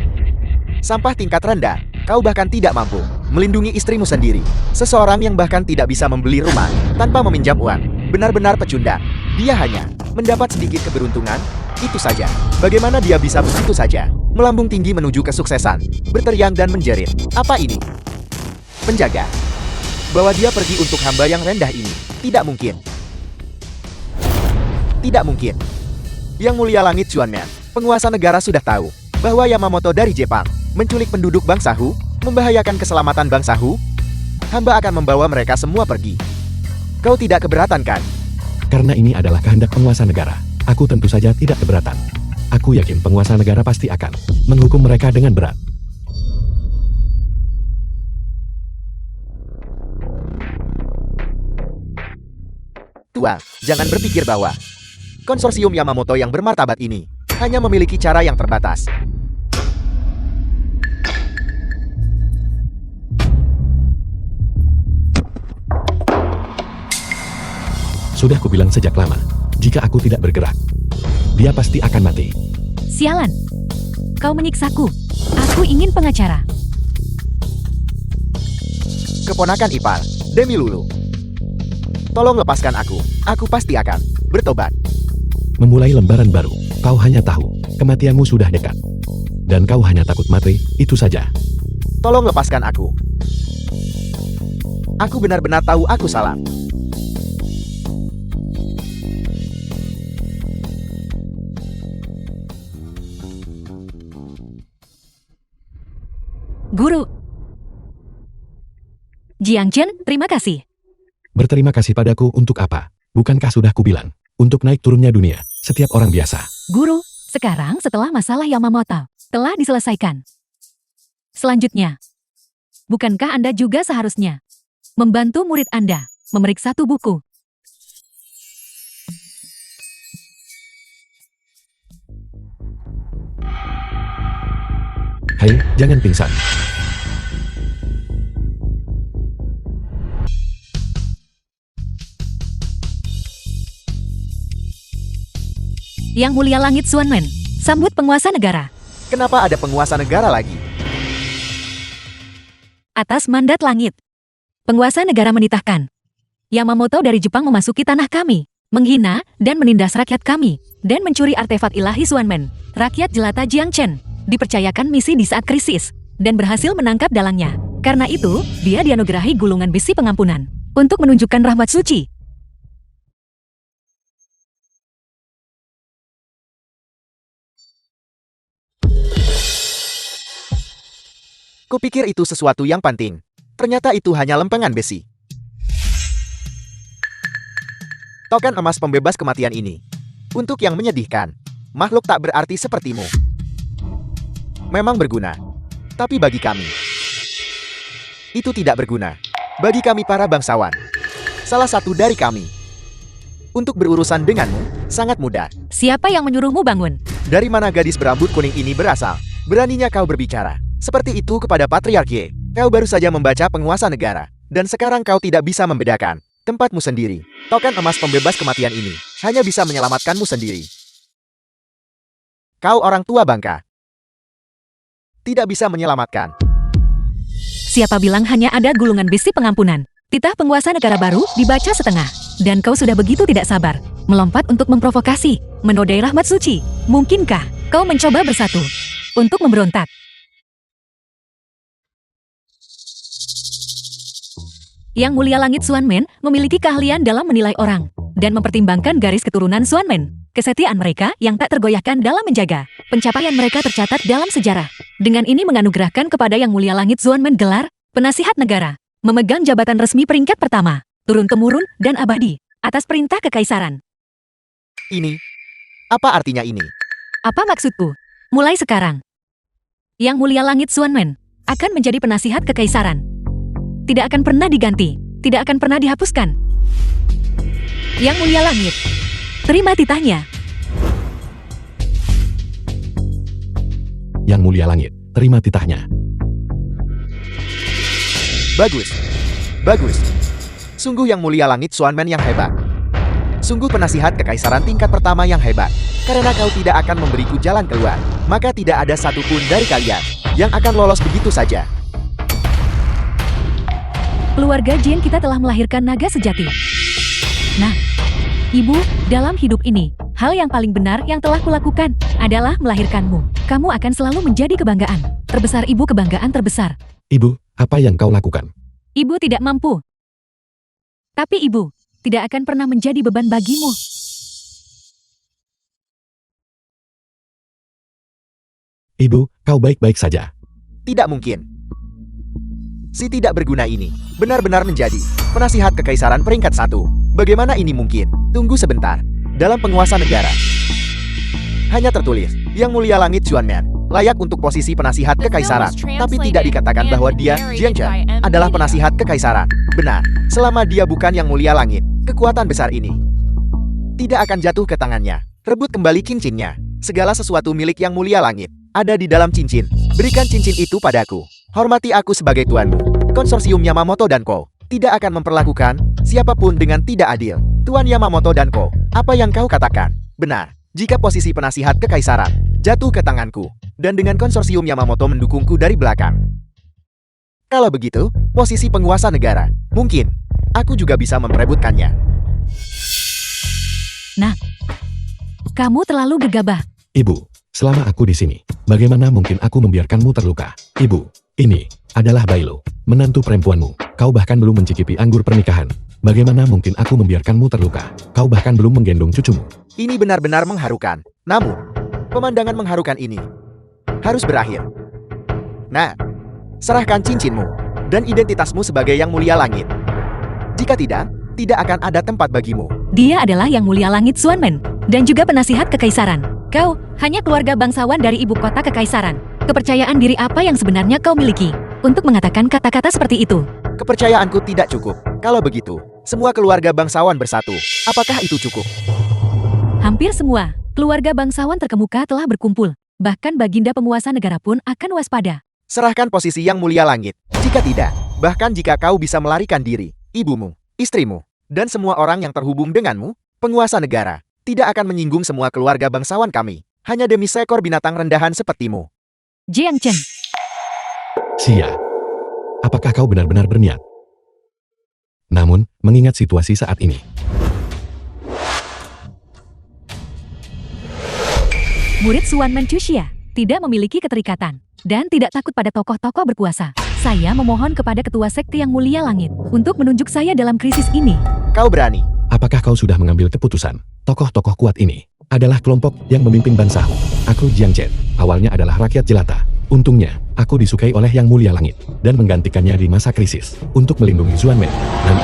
sampah tingkat rendah. Kau bahkan tidak mampu melindungi istrimu sendiri. Seseorang yang bahkan tidak bisa membeli rumah tanpa meminjam uang. Benar-benar pecundang. Dia hanya Mendapat sedikit keberuntungan, itu saja. Bagaimana dia bisa begitu saja melambung tinggi menuju kesuksesan, berteriak dan menjerit. Apa ini? Penjaga. Bawa dia pergi untuk hamba yang rendah ini. Tidak mungkin. Tidak mungkin. Yang Mulia Langit Xuanmen, penguasa negara sudah tahu bahwa Yamamoto dari Jepang menculik penduduk bangsa Hu, membahayakan keselamatan bangsa Hu. Hamba akan membawa mereka semua pergi. Kau tidak keberatan kan? Karena ini adalah kehendak penguasa negara, aku tentu saja tidak keberatan. Aku yakin penguasa negara pasti akan menghukum mereka dengan berat. Tua, jangan berpikir bahwa konsorsium Yamamoto yang bermartabat ini hanya memiliki cara yang terbatas. Sudah kubilang sejak lama, jika aku tidak bergerak, dia pasti akan mati. Sialan. Kau menyiksaku. Aku ingin pengacara. Keponakan ipar, Demi Lulu. Tolong lepaskan aku. Aku pasti akan bertobat. Memulai lembaran baru, kau hanya tahu, kematianmu sudah dekat. Dan kau hanya takut mati, itu saja. Tolong lepaskan aku. Aku benar-benar tahu aku salah. Guru. Jiang Chen, terima kasih. Berterima kasih padaku untuk apa? Bukankah sudah kubilang, untuk naik turunnya dunia, setiap orang biasa. Guru, sekarang setelah masalah Yamamoto telah diselesaikan. Selanjutnya, bukankah Anda juga seharusnya membantu murid Anda memeriksa tubuhku? Hai, jangan pingsan. Yang Mulia Langit Xuanmen, sambut penguasa negara. Kenapa ada penguasa negara lagi? Atas mandat langit, penguasa negara menitahkan Yamamoto dari Jepang memasuki tanah kami, menghina dan menindas rakyat kami, dan mencuri artefak ilahi Xuanmen. Rakyat jelata Jiang Chen dipercayakan misi di saat krisis, dan berhasil menangkap dalangnya. Karena itu, dia dianugerahi gulungan besi pengampunan, untuk menunjukkan rahmat suci. Kupikir itu sesuatu yang penting. Ternyata itu hanya lempengan besi. Token emas pembebas kematian ini. Untuk yang menyedihkan, makhluk tak berarti sepertimu. Memang berguna. Tapi bagi kami, itu tidak berguna. Bagi kami para bangsawan, salah satu dari kami, untuk berurusan denganmu, sangat mudah. Siapa yang menyuruhmu bangun? Dari mana gadis berambut kuning ini berasal? Beraninya kau berbicara seperti itu kepada Patriarki? Kau baru saja membaca penguasa negara, dan sekarang kau tidak bisa membedakan tempatmu sendiri. Token emas pembebas kematian ini hanya bisa menyelamatkanmu sendiri. Kau orang tua bangka, tidak bisa menyelamatkan. Siapa bilang hanya ada gulungan besi pengampunan? Titah penguasa negara baru dibaca setengah, dan kau sudah begitu tidak sabar, melompat untuk memprovokasi, menodai rahmat suci. Mungkinkah kau mencoba bersatu untuk memberontak? Yang Mulia Langit Xuanmen memiliki keahlian dalam menilai orang dan mempertimbangkan garis keturunan Xuanmen. Kesetiaan mereka yang tak tergoyahkan dalam menjaga pencapaian mereka tercatat dalam sejarah. Dengan ini menganugerahkan kepada Yang Mulia Langit Xuanmen gelar penasihat negara, memegang jabatan resmi peringkat pertama, turun-temurun dan abadi atas perintah kekaisaran. Ini, apa artinya ini? Apa maksudku? Mulai sekarang, Yang Mulia Langit Xuanmen akan menjadi penasihat kekaisaran. Tidak akan pernah diganti, tidak akan pernah dihapuskan. Yang Mulia Langit, terima titahnya. Yang Mulia Langit, terima titahnya. Bagus. Bagus. Sungguh Yang Mulia Langit Xuanmen yang hebat. Sungguh penasihat kekaisaran tingkat pertama yang hebat. Karena kau tidak akan memberiku jalan keluar, maka tidak ada satupun dari kalian yang akan lolos begitu saja. Keluarga Jin kita telah melahirkan naga sejati. Nah, Ibu, dalam hidup ini, Hal yang paling benar yang telah kulakukan adalah melahirkanmu. Kamu akan selalu menjadi kebanggaan terbesar ibu, kebanggaan terbesar. Ibu, apa yang kau lakukan? Ibu tidak mampu. Tapi ibu tidak akan pernah menjadi beban bagimu. Ibu, kau baik-baik saja. Tidak mungkin. Si tidak berguna ini benar-benar menjadi penasihat kekaisaran peringkat 1. Bagaimana ini mungkin? Tunggu sebentar. Dalam penguasa negara, hanya tertulis, Yang Mulia Langit Xuanmen layak untuk posisi penasihat kekaisaran, tapi tidak dikatakan bahwa dia, Jiang Chen, adalah penasihat kekaisaran. Benar, selama dia bukan Yang Mulia Langit, kekuatan besar ini tidak akan jatuh ke tangannya. Rebut kembali cincinnya. Segala sesuatu milik Yang Mulia Langit ada di dalam cincin. Berikan cincin itu padaku. Hormati aku sebagai tuanmu. Konsorsium Yamamoto dan Co. tidak akan memperlakukan siapapun dengan tidak adil. Tuan Yamamoto dan Co. Apa yang kau katakan? Benar. Jika posisi penasihat kekaisaran jatuh ke tanganku, dan dengan konsorsium Yamamoto mendukungku dari belakang. Kalau begitu, posisi penguasa negara, mungkin aku juga bisa memperebutkannya. Nah, kamu terlalu gegabah. Ibu, selama aku di sini, bagaimana mungkin aku membiarkanmu terluka? Ibu, ini adalah Bailo, menantu perempuanmu. Kau bahkan belum mencicipi anggur pernikahan. Bagaimana mungkin aku membiarkanmu terluka? Kau bahkan belum menggendong cucumu. Ini benar-benar mengharukan. Namun, pemandangan mengharukan ini harus berakhir. Nah, serahkan cincinmu dan identitasmu sebagai Yang Mulia Langit. Jika tidak akan ada tempat bagimu. Dia adalah Yang Mulia Langit Xuanmen, dan juga penasihat kekaisaran. Kau hanya keluarga bangsawan dari ibu kota kekaisaran. Kepercayaan diri apa yang sebenarnya kau miliki untuk mengatakan kata-kata seperti itu? Kepercayaanku tidak cukup. Kalau begitu, semua keluarga bangsawan bersatu. Apakah itu cukup? Hampir semua keluarga bangsawan terkemuka telah berkumpul. Bahkan baginda penguasa negara pun akan waspada. Serahkan posisi Yang Mulia Langit. Jika tidak, bahkan jika kau bisa melarikan diri, ibumu, istrimu, dan semua orang yang terhubung denganmu, penguasa negara tidak akan menyinggung semua keluarga bangsawan kami, hanya demi seekor binatang rendahan sepertimu. Jiang Chen, Xia, apakah kau benar-benar berniat? Namun, mengingat situasi saat ini, murid Xuanmen Chuxia tidak memiliki keterikatan dan tidak takut pada tokoh-tokoh berkuasa. Saya memohon kepada ketua sekte Yang Mulia Langit untuk menunjuk saya dalam krisis ini. Kau berani. apakah kau sudah mengambil keputusan? Tokoh-tokoh kuat ini adalah kelompok yang memimpin Bansahu. Aku Jiang Chen, awalnya adalah rakyat jelata. Untungnya, aku disukai oleh Yang Mulia Langit dan menggantikannya di masa krisis untuk melindungi Xuanmen. Dan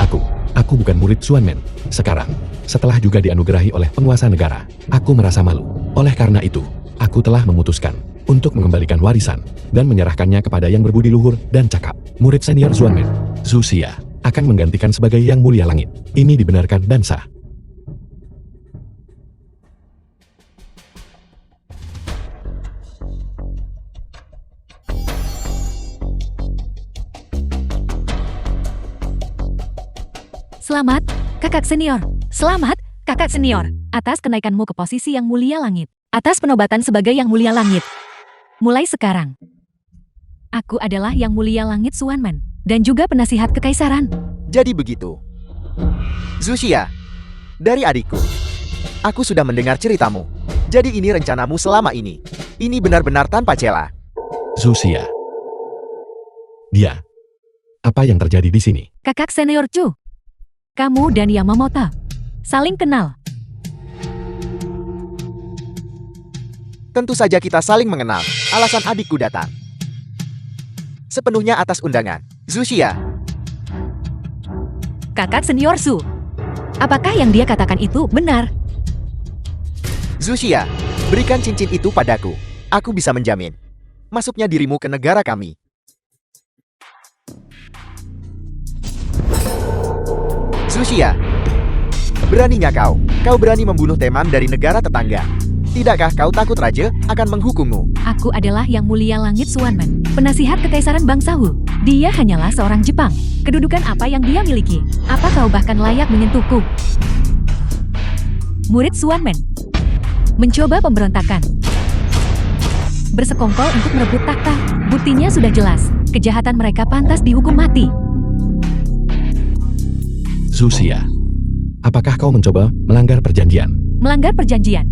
aku bukan murid Xuanmen. Sekarang, setelah juga dianugerahi oleh penguasa negara, aku merasa malu. Oleh karena itu, aku telah memutuskan untuk mengembalikan warisan dan menyerahkannya kepada yang berbudi luhur dan cakap. Murid senior Xuanmen, Zhu Xia, akan menggantikan sebagai Yang Mulia Langit. Ini dibenarkan dan sah. Selamat, kakak senior. Selamat, kakak senior. Atas kenaikanmu ke posisi Yang Mulia Langit. Atas penobatan sebagai Yang Mulia Langit. Mulai sekarang, aku adalah Yang Mulia Langit Xuanmen. Dan juga penasihat kekaisaran. Jadi begitu. Zhu Xia, dari adikku. Aku sudah mendengar ceritamu. Jadi ini rencanamu selama ini. Ini benar-benar tanpa celah. Zhu Xia. Dia. Apa yang terjadi di sini? Kakak senior Chu. Kamu dan Yamamoto saling kenal. Tentu saja kita saling mengenal. Alasan adikku datang sepenuhnya atas undangan. Zhu Xia, Kakak senior Su. Apakah yang dia katakan itu benar? Zhu Xia, berikan cincin itu padaku. Aku bisa menjamin masuknya dirimu ke negara kami. Zhu Xia, beraninya kau? Kau berani membunuh teman dari negara tetangga? Tidakkah kau takut raja akan menghukummu? Aku adalah Yang Mulia Langit Xuanmen, penasihat kekaisaran Bansahu. Dia hanyalah seorang Jepang. Kedudukan apa yang dia miliki? Apa kau bahkan layak menyentuhku? Murid Xuanmen mencoba pemberontakan, bersekongkol untuk merebut takhta. Buktinya sudah jelas. Kejahatan mereka pantas dihukum mati. Zhu Xia. Apakah kau mencoba melanggar perjanjian? Melanggar perjanjian.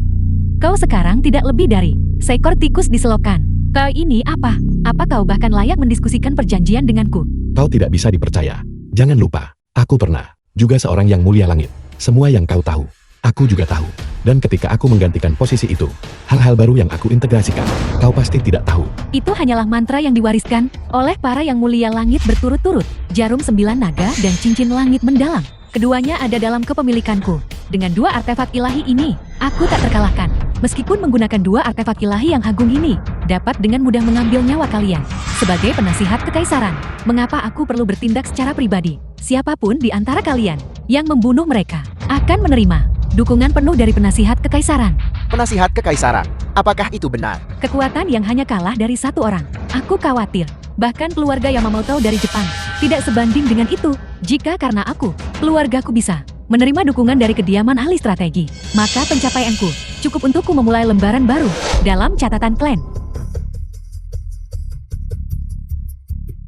Kau sekarang tidak lebih dari seekor tikus di selokan. Kau ini apa? Apa kau bahkan layak mendiskusikan perjanjian denganku? Kau tidak bisa dipercaya. Jangan lupa, aku pernah juga seorang yang mulia langit. Semua yang kau tahu, aku juga tahu. Dan ketika aku menggantikan posisi itu, hal-hal baru yang aku integrasikan, kau pasti tidak tahu. Itu hanyalah mantra yang diwariskan oleh para yang mulia langit berturut-turut. Jarum 9 naga dan cincin langit mendalam. Keduanya ada dalam kepemilikanku. Dengan 2 artefak ilahi ini, aku tak terkalahkan. Meskipun menggunakan 2 artefak ilahi yang agung ini, dapat dengan mudah mengambil nyawa kalian. Sebagai penasihat kekaisaran, mengapa aku perlu bertindak secara pribadi? Siapapun di antara kalian yang membunuh mereka akan menerima dukungan penuh dari penasihat kekaisaran. Penasihat kekaisaran, apakah itu benar? Kekuatan yang hanya kalah dari 1 orang. Aku khawatir. Bahkan keluarga Yamamoto dari Jepang tidak sebanding dengan itu. Jika karena aku, keluargaku bisa menerima dukungan dari kediaman ahli strategi, maka pencapaianku cukup untukku memulai lembaran baru dalam catatan klan.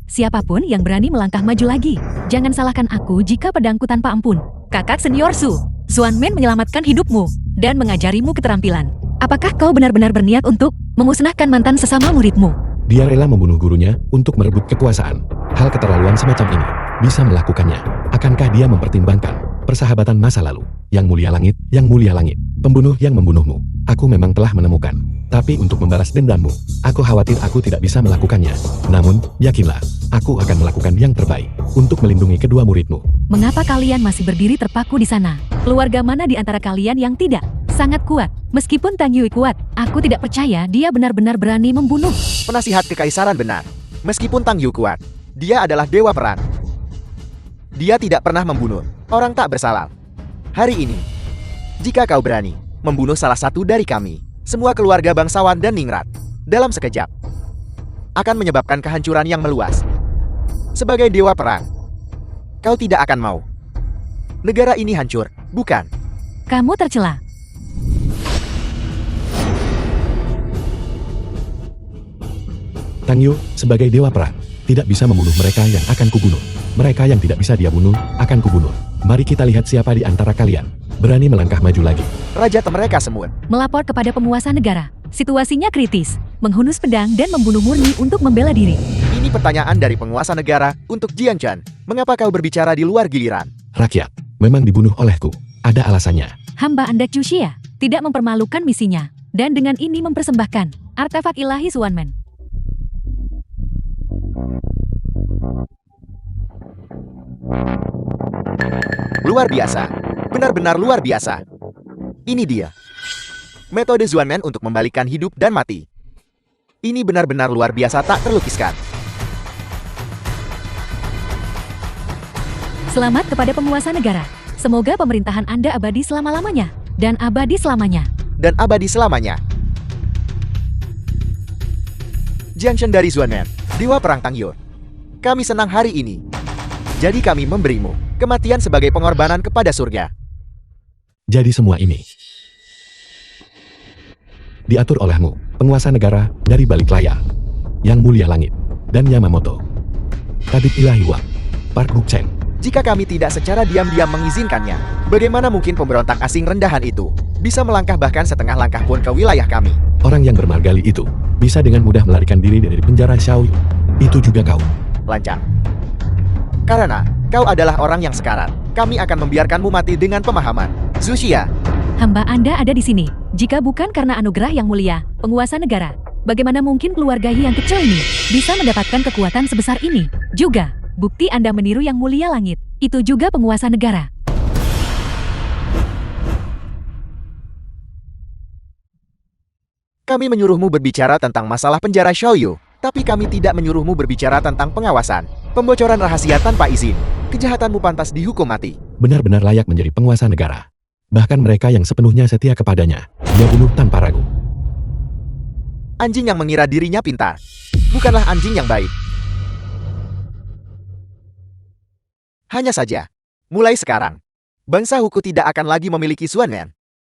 Siapapun yang berani melangkah maju lagi, jangan salahkan aku jika pedangku tanpa ampun. Kakak senior Su, Xuanmen menyelamatkan hidupmu dan mengajarimu keterampilan. Apakah kau benar-benar berniat untuk memusnahkan mantan sesama muridmu? Dia rela membunuh gurunya untuk merebut kekuasaan. Hal keterlaluan semacam ini bisa melakukannya. Akankah dia mempertimbangkan persahabatan masa lalu? Yang mulia langit, pembunuh yang membunuhmu. Aku memang telah menemukan. Tapi untuk membalas dendammu, aku khawatir aku tidak bisa melakukannya. Namun, yakinlah, aku akan melakukan yang terbaik untuk melindungi kedua muridmu. Mengapa kalian masih berdiri terpaku di sana? Keluarga mana di antara kalian yang tidak sangat kuat? Meskipun Tang Yui kuat, aku tidak percaya dia benar-benar berani membunuh. Penasihat kekaisaran benar. Meskipun Tang Yu kuat, dia adalah dewa perang. Dia tidak pernah membunuh orang tak bersalah. Hari ini, jika kau berani membunuh salah satu dari kami, semua keluarga bangsawan dan ningrat, dalam sekejap, akan menyebabkan kehancuran yang meluas. Sebagai dewa perang, kau tidak akan mau negara ini hancur, bukan? Kamu tercela. Tang Yu, sebagai dewa perang, tidak bisa membunuh mereka yang akan kubunuh. Mereka yang tidak bisa dia bunuh, akan kubunuh. Mari kita lihat siapa di antara kalian berani melangkah maju lagi. Raja mereka semut. Melapor kepada penguasa negara. Situasinya kritis. Menghunus pedang dan membunuh murni untuk membela diri. Ini pertanyaan dari penguasa negara untuk Jian Chen. Mengapa kau berbicara di luar giliran? Rakyat, memang dibunuh olehku. Ada alasannya. Hamba Anda Chuxia tidak mempermalukan misinya. Dan dengan ini mempersembahkan artefak ilahi Xuanmen. Luar biasa. Benar-benar luar biasa. Ini dia. Metode Xuanmen untuk membalikan hidup dan mati. Ini benar-benar luar biasa tak terlukiskan. Selamat kepada penguasa negara. Semoga pemerintahan Anda abadi selama-lamanya. Dan abadi selamanya. Dan abadi selamanya. Jian Shen dari Xuanmen, Dewa Perang Tang Yu. Kami senang hari ini. Jadi kami memberimu kematian sebagai pengorbanan kepada surga. Jadi semua ini diatur olehmu, penguasa negara dari balik layar, Yang Mulia Langit, dan Yamamoto. Tabib Ilahi Wang, Park Guk-cheng. Jika kami tidak secara diam-diam mengizinkannya, bagaimana mungkin pemberontak asing rendahan itu bisa melangkah bahkan setengah langkah pun ke wilayah kami? Orang yang bermargali itu bisa dengan mudah melarikan diri dari penjara Xiaoyu. Itu juga kau. Lancang. Karena kau adalah orang yang sekarat, kami akan membiarkanmu mati dengan pemahaman. Zuxia, Hamba Anda ada di sini. Jika bukan karena anugerah yang mulia, penguasa negara, bagaimana mungkin keluarga yang kecil ini bisa mendapatkan kekuatan sebesar ini? Juga, bukti Anda meniru Yang Mulia Langit. Itu juga penguasa negara. kami menyuruhmu berbicara tentang masalah penjara Xiaoyu, tapi kami tidak menyuruhmu berbicara tentang pengawasan, pembocoran rahasia tanpa izin. Kejahatanmu pantas dihukum mati. Benar-benar layak menjadi penguasa negara. Bahkan mereka yang sepenuhnya setia kepadanya, dia bunuh tanpa ragu. Anjing yang mengira dirinya pintar, bukanlah anjing yang baik. Hanya saja, mulai sekarang, bangsa Huku tidak akan lagi memiliki Xuanmen.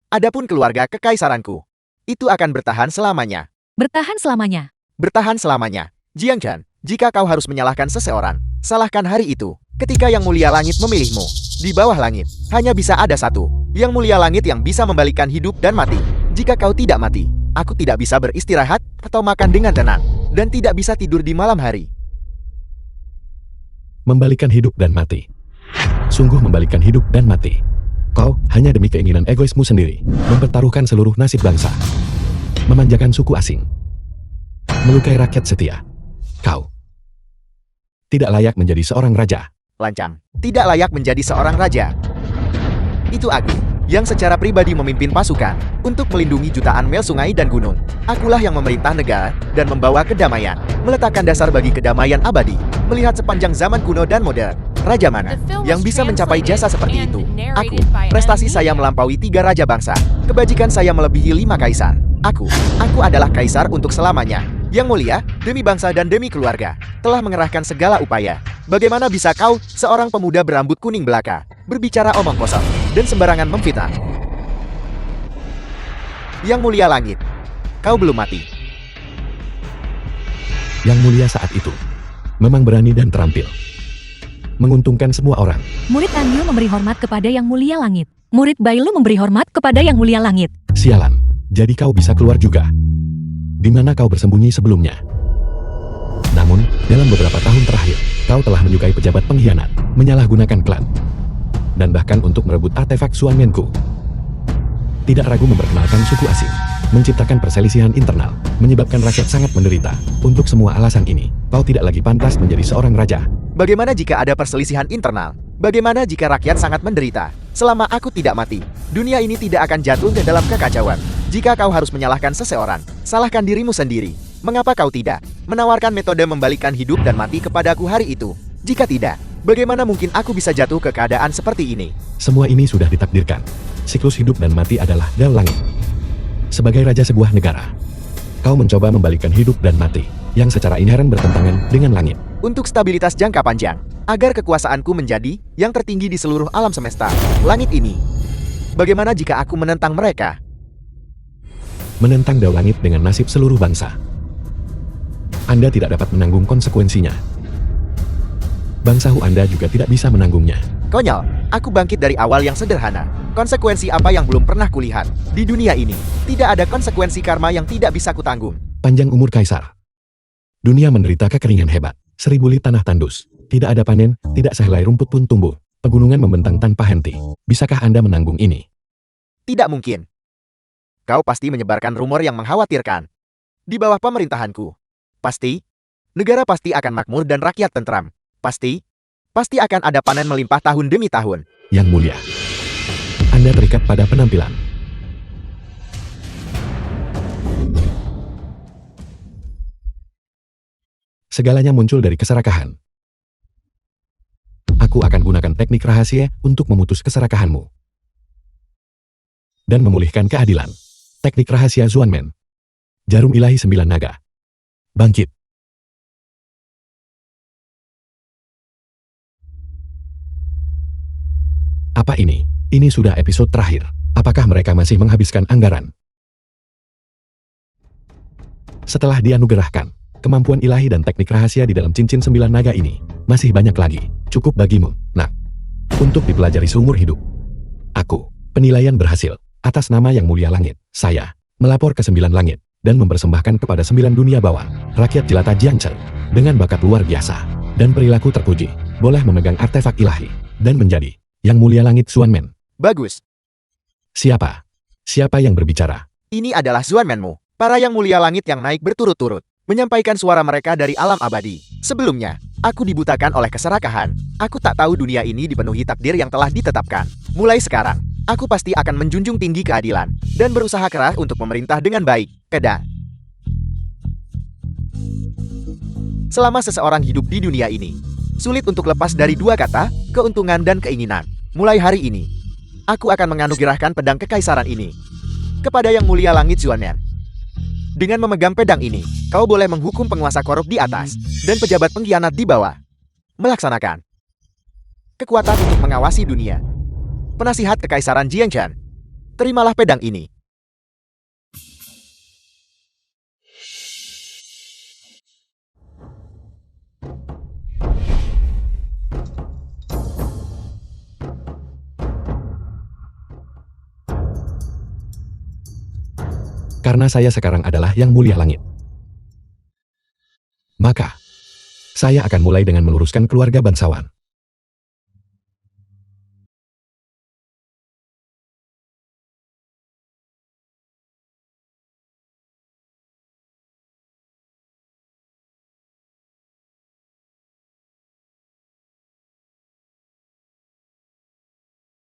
Adapun keluarga kekaisaranku, itu akan bertahan selamanya. Bertahan selamanya. Bertahan selamanya. Jiang Chen, jika kau harus menyalahkan seseorang, salahkan hari itu, ketika Yang Mulia Langit memilihmu. Di bawah langit, hanya bisa ada satu, Yang Mulia Langit yang bisa membalikan hidup dan mati. Jika kau tidak mati, aku tidak bisa beristirahat atau makan dengan tenang, dan tidak bisa tidur di malam hari. Membalikan hidup dan mati. Sungguh membalikan hidup dan mati. Kau hanya demi keinginan egoismu sendiri, mempertaruhkan seluruh nasib bangsa. Memanjakan suku asing. Melukai rakyat setia. Kau tidak layak menjadi seorang raja. Lancang, tidak layak menjadi seorang raja. Itu aku, yang secara pribadi memimpin pasukan untuk melindungi jutaan mil sungai dan gunung. Akulah yang memerintah negara dan membawa kedamaian, meletakkan dasar bagi kedamaian abadi, melihat sepanjang zaman kuno dan modern. Raja mana yang bisa mencapai jasa seperti itu? Aku, prestasi saya melampaui 3 raja bangsa. Kebajikan saya melebihi 5 kaisar. Aku adalah kaisar untuk selamanya. Yang Mulia, demi bangsa dan demi keluarga, telah mengerahkan segala upaya. Bagaimana bisa kau, seorang pemuda berambut kuning belaka, berbicara omong kosong dan sembarangan memfitnah? Yang Mulia Langit, kau belum mati. Yang Mulia saat itu memang berani dan terampil, menguntungkan semua orang. Murid Anyu memberi hormat kepada Yang Mulia Langit. Murid Bailu memberi hormat kepada Yang Mulia Langit. Sialan, jadi kau bisa keluar juga. Di mana kau bersembunyi sebelumnya? Namun, dalam beberapa tahun terakhir, kau telah menyukai pejabat pengkhianat, menyalahgunakan klan, dan bahkan untuk merebut artefak Xuanmenku. Tidak ragu memperkenalkan suku asing, menciptakan perselisihan internal, menyebabkan rakyat sangat menderita. Untuk semua alasan ini, kau tidak lagi pantas menjadi seorang raja. Bagaimana jika ada perselisihan internal? Bagaimana jika rakyat sangat menderita? Selama aku tidak mati, dunia ini tidak akan jatuh ke dalam kekacauan. Jika kau harus menyalahkan seseorang, salahkan dirimu sendiri. Mengapa kau tidak menawarkan metode membalikan hidup dan mati kepadaku hari itu? Jika tidak, bagaimana mungkin aku bisa jatuh ke keadaan seperti ini? Semua ini sudah ditakdirkan. Siklus hidup dan mati adalah dao langit. Sebagai raja sebuah negara, kau mencoba membalikan hidup dan mati, yang secara inheren bertentangan dengan langit. Untuk stabilitas jangka panjang, agar kekuasaanku menjadi yang tertinggi di seluruh alam semesta, langit ini. Bagaimana jika aku menentang mereka? Menentang dao langit dengan nasib seluruh bangsa. Anda tidak dapat menanggung konsekuensinya. Bangsa Hu Anda juga tidak bisa menanggungnya. Konyol, aku bangkit dari awal yang sederhana. Konsekuensi apa yang belum pernah kulihat? Di dunia ini, tidak ada konsekuensi karma yang tidak bisa kutanggung. Panjang umur Kaisar. Dunia menderita kekeringan hebat. 1000 li tanah tandus. Tidak ada panen, tidak sehelai rumput pun tumbuh. Pegunungan membentang tanpa henti. Bisakah Anda menanggung ini? Tidak mungkin. Kau pasti menyebarkan rumor yang mengkhawatirkan. Di bawah pemerintahanku. Pasti. Negara pasti akan makmur dan rakyat tentram. Pasti akan ada panen melimpah tahun demi tahun. Yang Mulia, Anda terikat pada penampilan. Segalanya muncul dari keserakahan. Aku akan gunakan teknik rahasia untuk memutus keserakahanmu dan memulihkan keadilan. Teknik rahasia Xuanmen. Jarum ilahi 9 naga. Bangkit. Apa ini? Ini sudah episode terakhir. Apakah mereka masih menghabiskan anggaran? Setelah dianugerahkan kemampuan ilahi dan teknik rahasia di dalam cincin 9 naga ini, masih banyak lagi. Cukup bagimu, nak, untuk dipelajari seumur hidup. Aku, penilaian berhasil. Atas nama Yang Mulia Langit, saya melapor ke 9 langit dan mempersembahkan kepada 9 dunia bawah, rakyat jelata Jiangche, dengan bakat luar biasa dan perilaku terpuji, boleh memegang artefak ilahi dan menjadi Yang Mulia Langit Xuanmen. Bagus. Siapa? Siapa yang berbicara? Ini adalah Xuanmenmu. Para Yang Mulia Langit yang naik berturut-turut, menyampaikan suara mereka dari alam abadi. Sebelumnya, aku dibutakan oleh keserakahan. Aku tak tahu dunia ini dipenuhi takdir yang telah ditetapkan. Mulai sekarang, aku pasti akan menjunjung tinggi keadilan dan berusaha keras untuk memerintah dengan baik. Keda. Selama seseorang hidup di dunia ini, sulit untuk lepas dari 2 kata, keuntungan dan keinginan. Mulai hari ini, aku akan menganugerahkan pedang kekaisaran ini kepada Yang Mulia Langit Xuanmen. Dengan memegang pedang ini, kau boleh menghukum penguasa korup di atas dan pejabat pengkhianat di bawah. Melaksanakan kekuatan untuk mengawasi dunia. Penasihat Kekaisaran Jiangchen, terimalah pedang ini. Karena saya sekarang adalah yang mulia langit. Maka, saya akan mulai dengan meluruskan keluarga bangsawan.